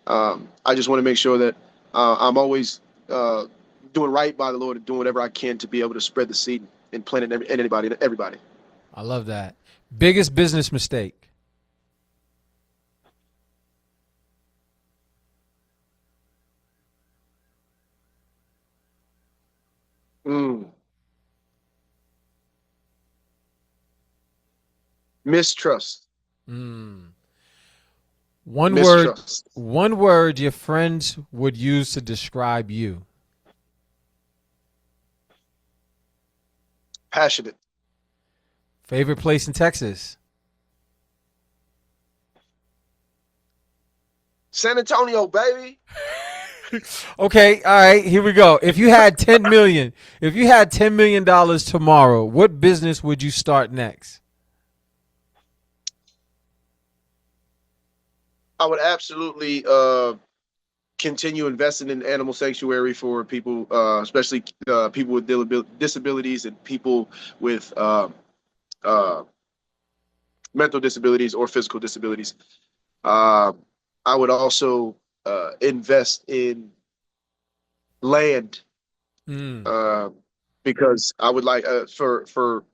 I just want to make sure that I'm always doing right by the Lord and doing whatever I can to be able to spread the seed and plant it in anybody, everybody. I love that. Biggest business mistake? Mm. Mistrust. Mm. One word. Mistrust. One word your friends would use to describe you. Passionate. Favorite place in Texas? San Antonio, baby. Okay, all right, here we go. If you had $10 million tomorrow, what business would you start next? I would absolutely continue investing in animal sanctuary for people, especially people with disabilities and people with uh, mental disabilities or physical disabilities. Uh, I would also invest in land Mm. uh, because I would like for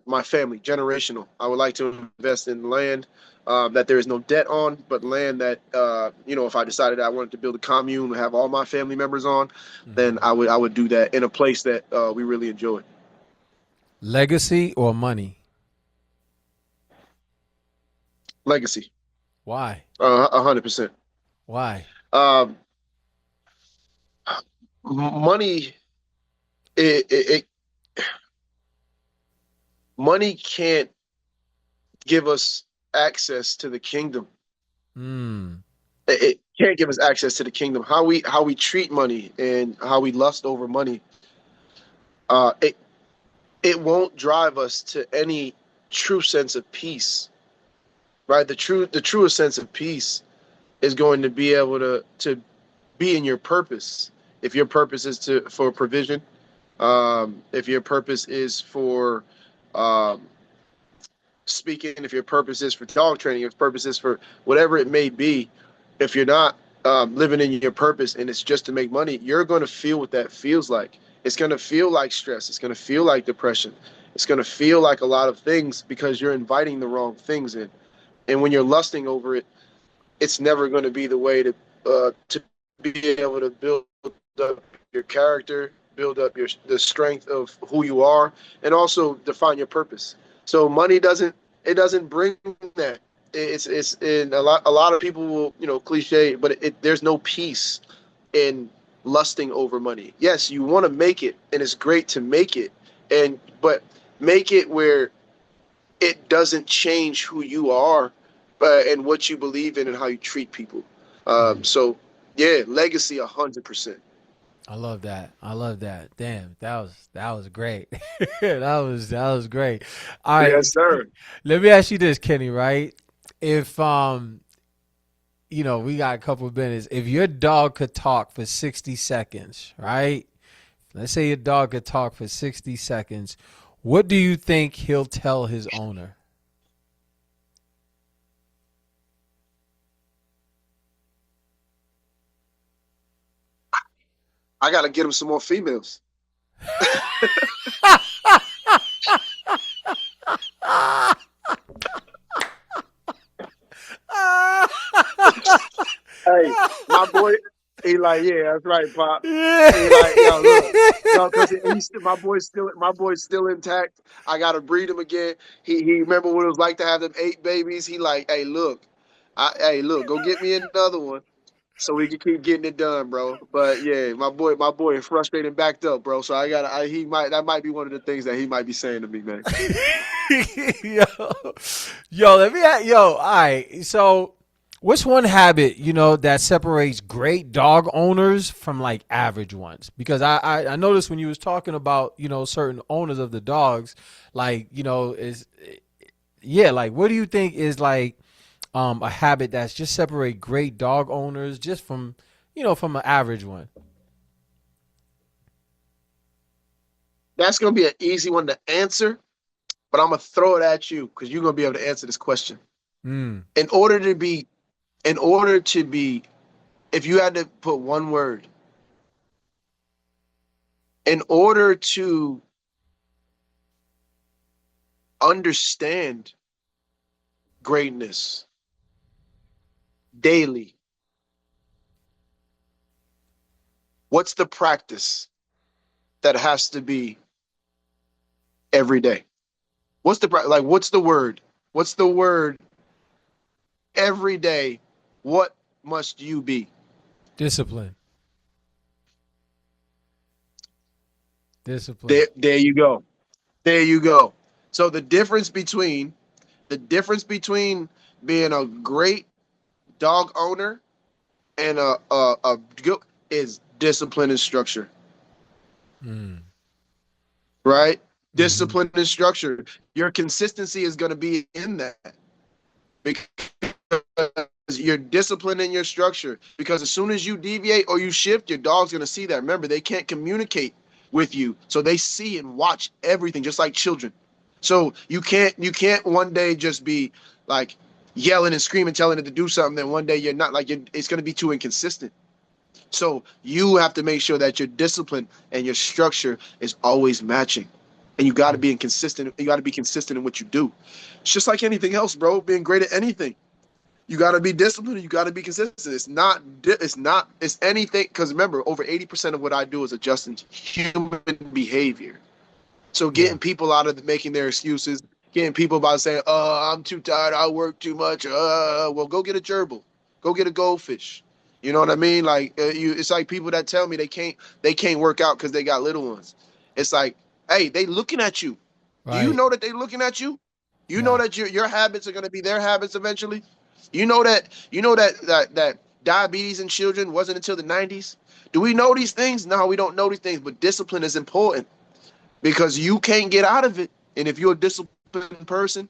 my family, generational. I would like to invest in land that there is no debt on, but land that if I decided I wanted to build a commune and have all my family members on, then Hmm. I would do that in a place that we really enjoy. Legacy or money? Legacy, Why? 100%. Why? Um, money, it money can't give us access to the kingdom. Mm. It can't give us access to the kingdom. How we treat money and how we lust over money, it won't drive us to any true sense of peace, right? The truest sense of peace is going to be able to be in your purpose. If your purpose is to for provision, If your purpose is for um, speaking, if your purpose is for dog training, if your purpose is for whatever it may be, if you're not living in your purpose and it's just to make money, you're going to feel what that feels like. It's going to feel like stress. It's going to feel like depression. It's going to feel like a lot of things because you're inviting the wrong things in. And when you're lusting over it, it's never going to be the way to be able to build up your character, build up the strength of who you are, and also define your purpose. So money doesn't bring that. It's in a lot of people will cliche, but there's no peace in lusting over money. Yes, you want to make it, and it's great to make it, but make it where it doesn't change who you are, and what you believe in and how you treat people. Mm. So yeah, legacy 100%. I love that. I love that. Damn, that was great. that was great. All right, Yes, sir. let me ask you this, Kenny. Right? If we got a couple of minutes. If your dog could talk for 60 seconds, right? Let's say your dog could talk for 60 seconds. What do you think he'll tell his owner? I gotta get him some more females. Hey, my boy, he like, yeah, that's right, Pop. He like, yo, look, yo, because my boy's still intact. I gotta breed him again. He remember what it was like to have them 8 babies. He like, hey, look, go get me another one so we can keep getting it done, bro. But yeah, my boy is frustrated and backed up, bro. So that might be one of the things that he might be saying to me, man. yo, let me all right. So, what's one habit that separates great dog owners from like average ones? Because I noticed when you was talking about certain owners of the dogs, like is yeah, like what do you think is like a habit that's just separate great dog owners just from from an average one? That's gonna be an easy one to answer, but I'm gonna throw it at you because you're gonna be able to answer this question. Mm. In order to be, in order to be, if you had to put one word, in order to understand greatness daily, what's the practice that has to be every day? What's the word? What's the word every day? What must you be? Discipline. Discipline. There you go. There you go. So the difference between being a great dog owner and a good is discipline and structure, Mm. right? Mm-hmm. Discipline and structure. Your consistency is going to be in that because you're disciplined in your structure. Because as soon as you deviate or you shift, your dog's going to see that. Remember, they can't communicate with you, so they see and watch everything, just like children. So you can't one day just be like yelling and screaming, telling it to do something. Then one day you're not it's going to be too inconsistent. So you have to make sure that your discipline and your structure is always matching. And you got to be inconsistent. You got to be consistent in what you do. It's just like anything else, bro. Being great at anything, you got to be disciplined. You got to be consistent. It's not. It's not. It's anything. Because remember, over 80% of what I do is adjusting to human behavior. So Yeah. getting people out of making their excuses, getting people by saying, I'm too tired. I work too much. Well, go get a gerbil. Go get a goldfish. You know what I mean? Like it's like people that tell me they can't work out because they got little ones. It's like, hey, they looking at you. Do you Right. know that they looking at you? You know Yeah. that your habits are going to be their habits eventually. You know that diabetes in children wasn't until the 90s. Do we know these things? No, we don't know these things. But discipline is important because you can't get out of it. And if you're a disciplined person,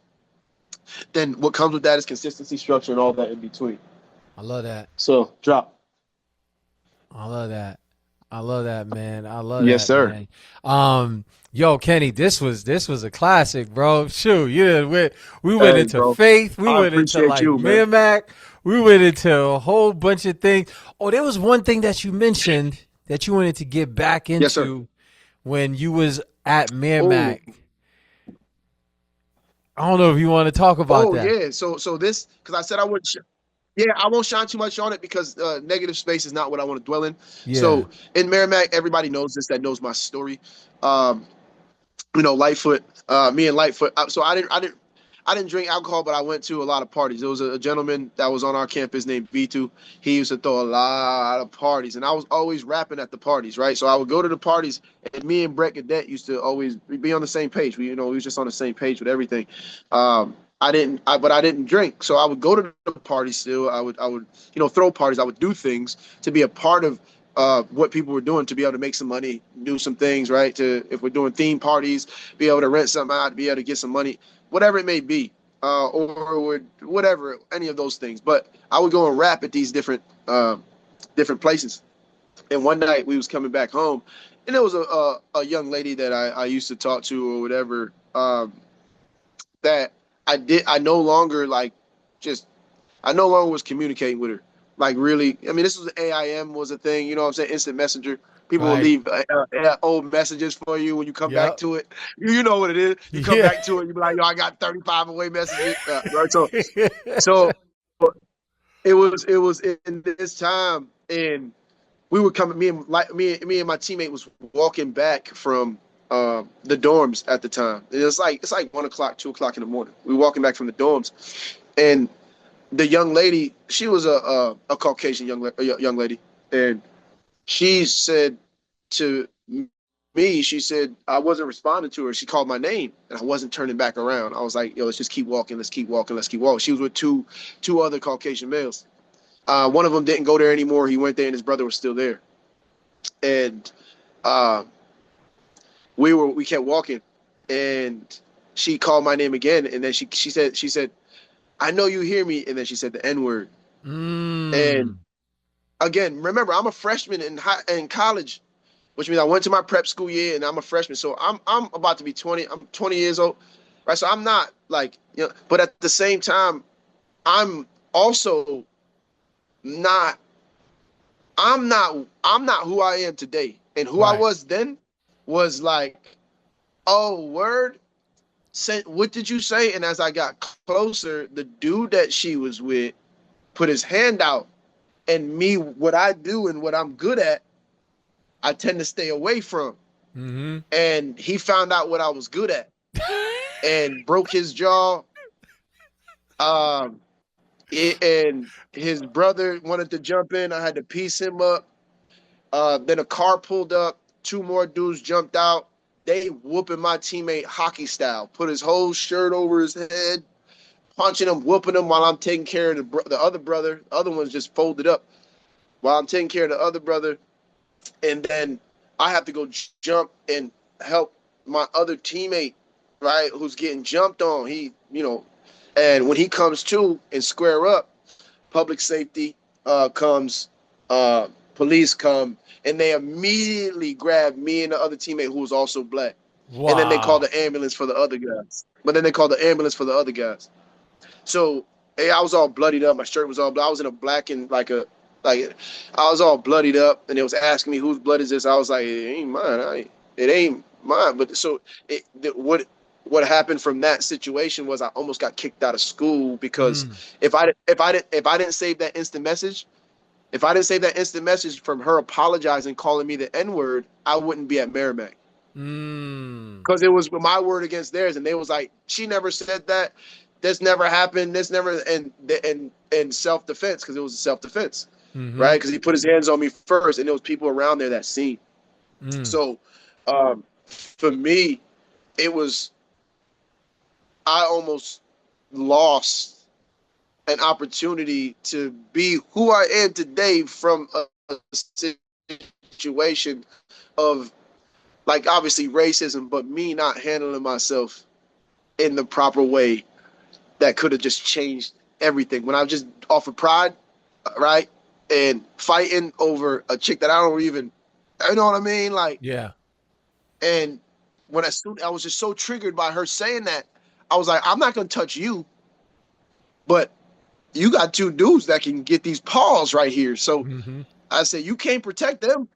then what comes with that is consistency, structure, and all that in between. I love that. So drop. I love that. I love that, man. I love Yes, that, sir. man. Yo, Kenny, this was a classic, bro. Shoot, we went Hey, into bro. faith, we I went into appreciate like you, man. Miramac, we went into a whole bunch of things. Oh, there was one thing that you mentioned that you wanted to get back Yes, sir. into when you was at Oh, Miramac. I don't know if you want to talk about oh that. yeah. So this, because I said I wouldn't. Yeah, I won't shine too much on it because negative space is not what I want to dwell in. Yeah. So in Merrimack, everybody knows this that knows my story. Um, Lightfoot, me and Lightfoot. So I didn't drink alcohol, but I went to a lot of parties. There was a gentleman that was on our campus named Vitu. He used to throw a lot of parties, and I was always rapping at the parties, right? So I would go to the parties, and me and Brett Cadet used to always be on the same page. We was just on the same page with everything. But I didn't drink, so I would go to the parties still. I would, throw parties. I would do things to be a part of what people were doing to be able to make some money, do some things, right? To if we're doing theme parties, be able to rent something out, be able to get some money, whatever it may be, or whatever, any of those things. But I would go and rap at these different places. And one night we was coming back home, and there was a young lady that I used to talk to or whatever, that I no longer like just I no longer was communicating with her. Like really, I mean, this was AIM was a thing. You know what I'm saying? Instant messenger. People will Right. leave old messages for you when you come back Yep. to it. You know what it is. You come Yeah. back to it, you be like, yo, I got 35 away messages. Right. So it was in this time, and we were coming. Me and my teammate was walking back from the dorms at the time. It's like 1 o'clock, 2 o'clock in the morning. We were walking back from the dorms, and the young lady, she was a Caucasian young lady, and she said to me, she said I wasn't responding to her. She called my name, and I wasn't turning back around. I was like, yo, let's just keep walking. Let's keep walking. Let's keep walking. She was with two other Caucasian males. One of them didn't go there anymore. He went there, and his brother was still there. And uh, we kept walking, and she called my name again, and then she said, I know you hear me, and then she said the N word. And Mm. again, remember, I'm a freshman in college, which means I went to my prep school year, and I'm a freshman. So I'm about to be 20. I'm 20 years old, right? So I'm not like, but at the same time, I'm also not. I'm not who I am today, and who I Right. was then was like, oh, word. What did you say? And as I got closer, the dude that she was with put his hand out, and me, what I do and what I'm good at, I tend to stay away from. Mm-hmm. And he found out what I was good at and broke his jaw. Um, and his brother wanted to jump in. I had to piece him up. Then a car pulled up. Two more dudes jumped out. They whooping my teammate hockey style. Put his whole shirt over his head, punching him, whooping him while I'm taking care of the other brother. The other one's just folded up while I'm taking care of the other brother. And then I have to go jump and help my other teammate, right, who's getting jumped on. And when he comes to and square up, public safety comes, police come, and they immediately grab me and the other teammate who was also black. And then they call Wow. the ambulance for the other guys. So hey, I was all bloodied up. My shirt was all bloody. I was in a black and like I was all bloodied up, and it was asking me whose blood is this. I was like, it ain't mine. It ain't mine. But so what happened from that situation was I almost got kicked out of school because Mm. if I didn't save that instant message, if I didn't save that instant message from her apologizing, calling me the N word, I wouldn't be at Merrimack Mm. because it was my word against theirs, and they was like, she never said that. This never happened. This never and self defense because it was a self defense, right? Mm-hmm. Because he put his hands on me first, and there was people around there that seen. Mm. So, for me, it was I almost lost an opportunity to be who I am today from a situation of like obviously racism, but me not handling myself in the proper way that could have just changed everything. When I was just off of pride, right, and fighting over a chick that I don't even You know what I mean? Like, Yeah. and when I was just so triggered by her saying that, I was like, I'm not gonna touch you, but you got two dudes that can get these paws right here. So Mm-hmm. I said, you can't protect them.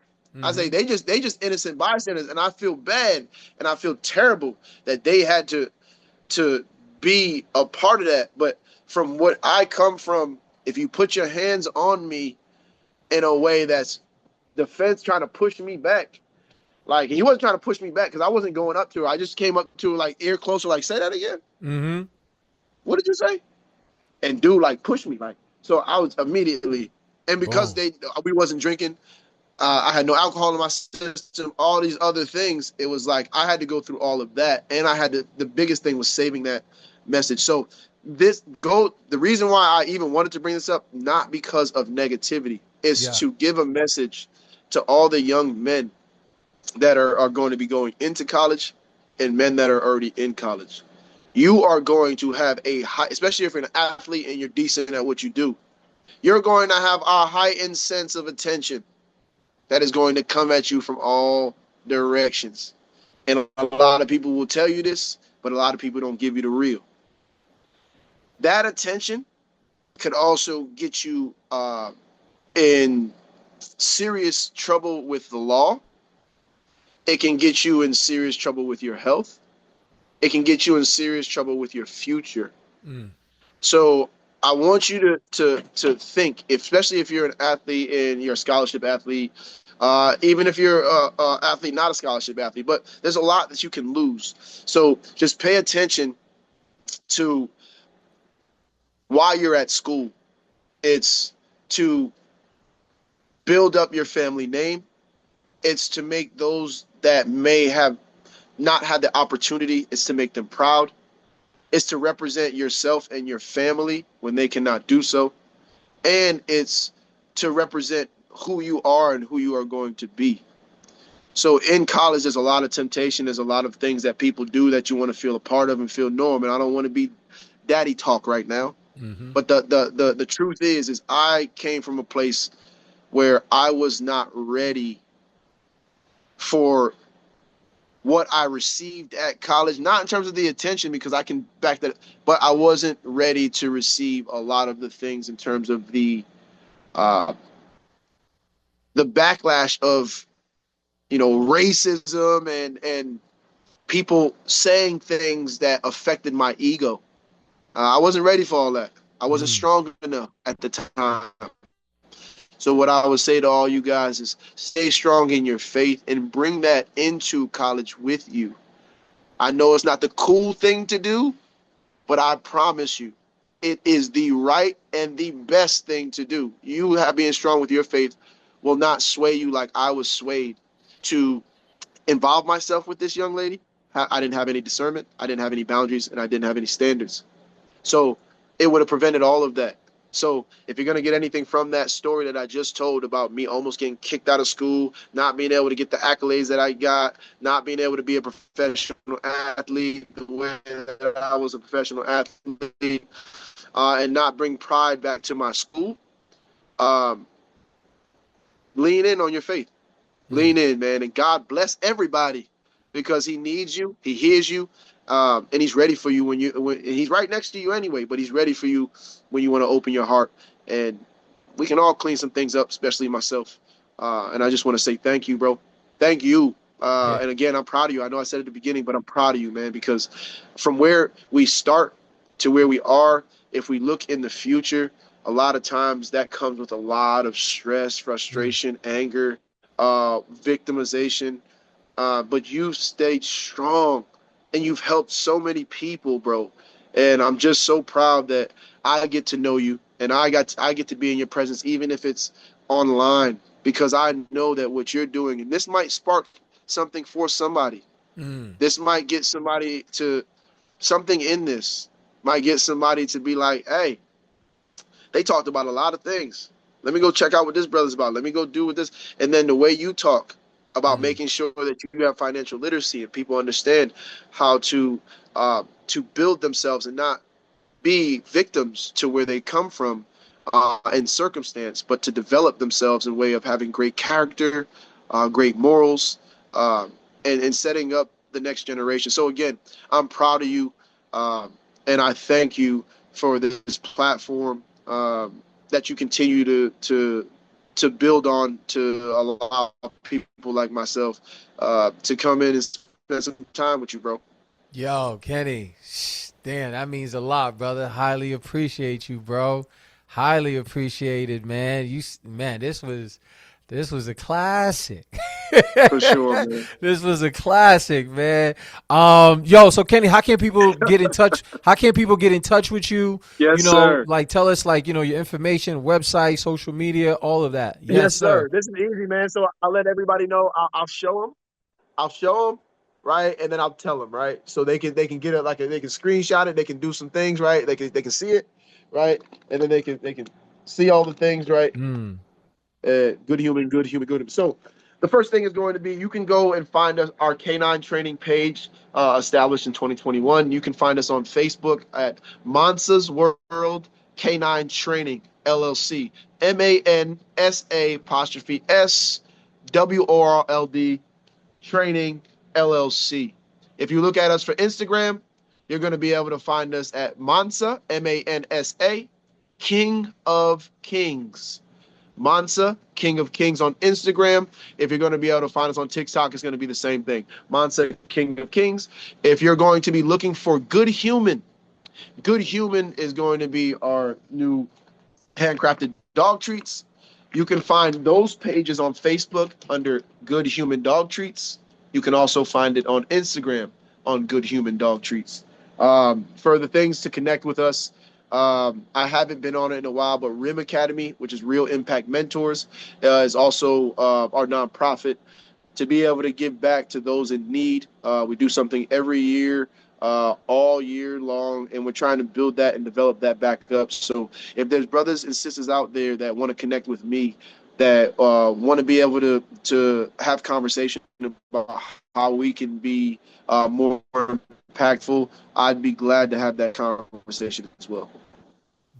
I say Mm-hmm. they just innocent bystanders, and I feel bad and I feel terrible that they had to be a part of that. But from what I come from, if you put your hands on me in a way that's defense trying to push me back, like he wasn't trying to push me back because I wasn't going up to her. I just came up to her like ear closer, like say that again. Mm-hmm. What did you say? And dude like pushed me like so I was immediately and because Boom. they we wasn't drinking, I had no alcohol in my system, all these other things. It was like I had to go through all of that, and I had to. The biggest thing was saving that message. So the reason why I even wanted to bring this up, not because of negativity, is Yeah. to give a message to all the young men that are going to be going into college and men that are already in college. You are going to have a high, especially if you're an athlete and you're decent at what you do. You're going to have a heightened sense of attention that is going to come at you from all directions. And a lot of people will tell you this, but a lot of people don't give you the real. That attention could also get you in serious trouble with the law. It can get you in serious trouble with your health. It can get you in serious trouble with your future. Mm. So I want you to think, especially if you're an athlete and you're a scholarship athlete, even if you're a athlete not a scholarship athlete, but there's a lot that you can lose. So just pay attention to why you're at school. It's to build up your family name. It's to make those that may have not had the opportunity. It's to make them proud. It's to represent yourself and your family when they cannot do so. And it's to represent who you are and who you are going to be. So in college, there's a lot of temptation. There's a lot of things that people do that you want to feel a part of and feel normal. And I don't want to be daddy talk right now. Mm-hmm. But the truth is I came from a place where I was not ready for what I received at college, not in terms of the attention, because I can back that, but I wasn't ready to receive a lot of the things in terms of uh, the backlash of racism and people saying things that affected my ego. I wasn't ready for all that. I wasn't Mm. strong enough at the time. So what I would say to all you guys is stay strong in your faith and bring that into college with you. I know it's not the cool thing to do, but I promise you, it is the right and the best thing to do. You have being strong with your faith will not sway you like I was swayed to involve myself with this young lady. I didn't have any discernment, I didn't have any boundaries, and I didn't have any standards. So it would have prevented all of that. So if you're going to get anything from that story that I just told about me almost getting kicked out of school, not being able to get the accolades that I got, not being able to be a professional athlete the way that I was a professional athlete, and not bring pride back to my school, um, lean in on your faith. Mm. Lean in, man, and God bless everybody because He needs you. He hears you, and He's ready for you when He's right next to you anyway. But He's ready for you when you want to open your heart. And we can all clean some things up, especially myself. And I just want to say thank you, bro. Thank you. Yeah. And again, I'm proud of you. I know I said at the beginning, but I'm proud of you, man, because from where we start to where we are, if we look in the future, a lot of times that comes with a lot of stress, Mm. frustration, anger, victimization. But you've stayed strong and you've helped so many people, bro. And I'm just so proud that I get to know you and I get to be in your presence, even if it's online, because I know that what you're doing, and this might spark something for somebody. Mm. This might get somebody to something in this might get somebody to be like, hey, they talked about a lot of things. Let me go check out what this brother's about. Let me go do with this. And then the way you talk about Mm. making sure that you have financial literacy and people understand how to build themselves and not be victims to where they come from and circumstance, but to develop themselves in a way of having great character, great morals, and setting up the next generation. So again, I'm proud of you, and I thank you for this platform that you continue to build on, to allow people like myself to come in and spend some time with you, bro. Yo, Kenny, damn, that means a lot, brother. Highly appreciate you, bro. Highly appreciated, man. Man, this was a classic. For sure, man. This was a classic, man. Yo, so Kenny, how can people get in touch? How can people get in touch with you? Yes, sir. Like tell us, like, your information, website, social media, all of that. Yes, Yes, sir. sir. This is easy, man. So I'll let everybody know. I'll show them. I'll show them, right, and then I'll tell them, right, so they can get it, like they can screenshot it, they can do some things, right, they can see it, right, and then they can see all the things, right. Mm. Good human, good human, good human. So the first thing is going to be, you can go and find us, our canine training page, established in 2021. You can find us on Facebook at Mansa's World Canine Training LLC, MANSA apostrophe SWORLD Training LLC. If you look at us for Instagram, you're going to be able to find us at Mansa, MANSA, King of Kings. Mansa, King of Kings on Instagram. If you're going to be able to find us on TikTok, it's going to be the same thing. Mansa, King of Kings. If you're going to be looking for Good Human is going to be our new handcrafted dog treats. You can find those pages on Facebook under Good Human Dog Treats. You can also find it on Instagram on Good Human Dog Treats. Further things to connect with us, I haven't been on it in a while, but RIM Academy, which is Real Impact Mentors, is also our nonprofit to be able to give back to those in need. We do something every year, all year long, and we're trying to build that and develop that back up. So if there's brothers and sisters out there that want to connect with me, that want to be able to have conversation about how we can be more impactful, I'd be glad to have that conversation as well.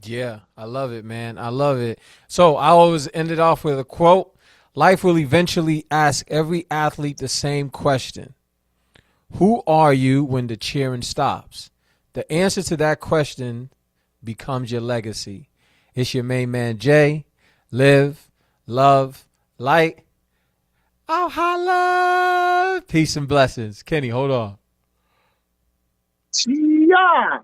Yeah, I love it, man. I love it. So I always end it off with a quote. Life will eventually ask every athlete the same question. Who are you when the cheering stops? The answer to that question becomes your legacy. It's your main man, Jay. Live, love, light. I'll holla. Peace and blessings. Kenny, hold on. Yeah.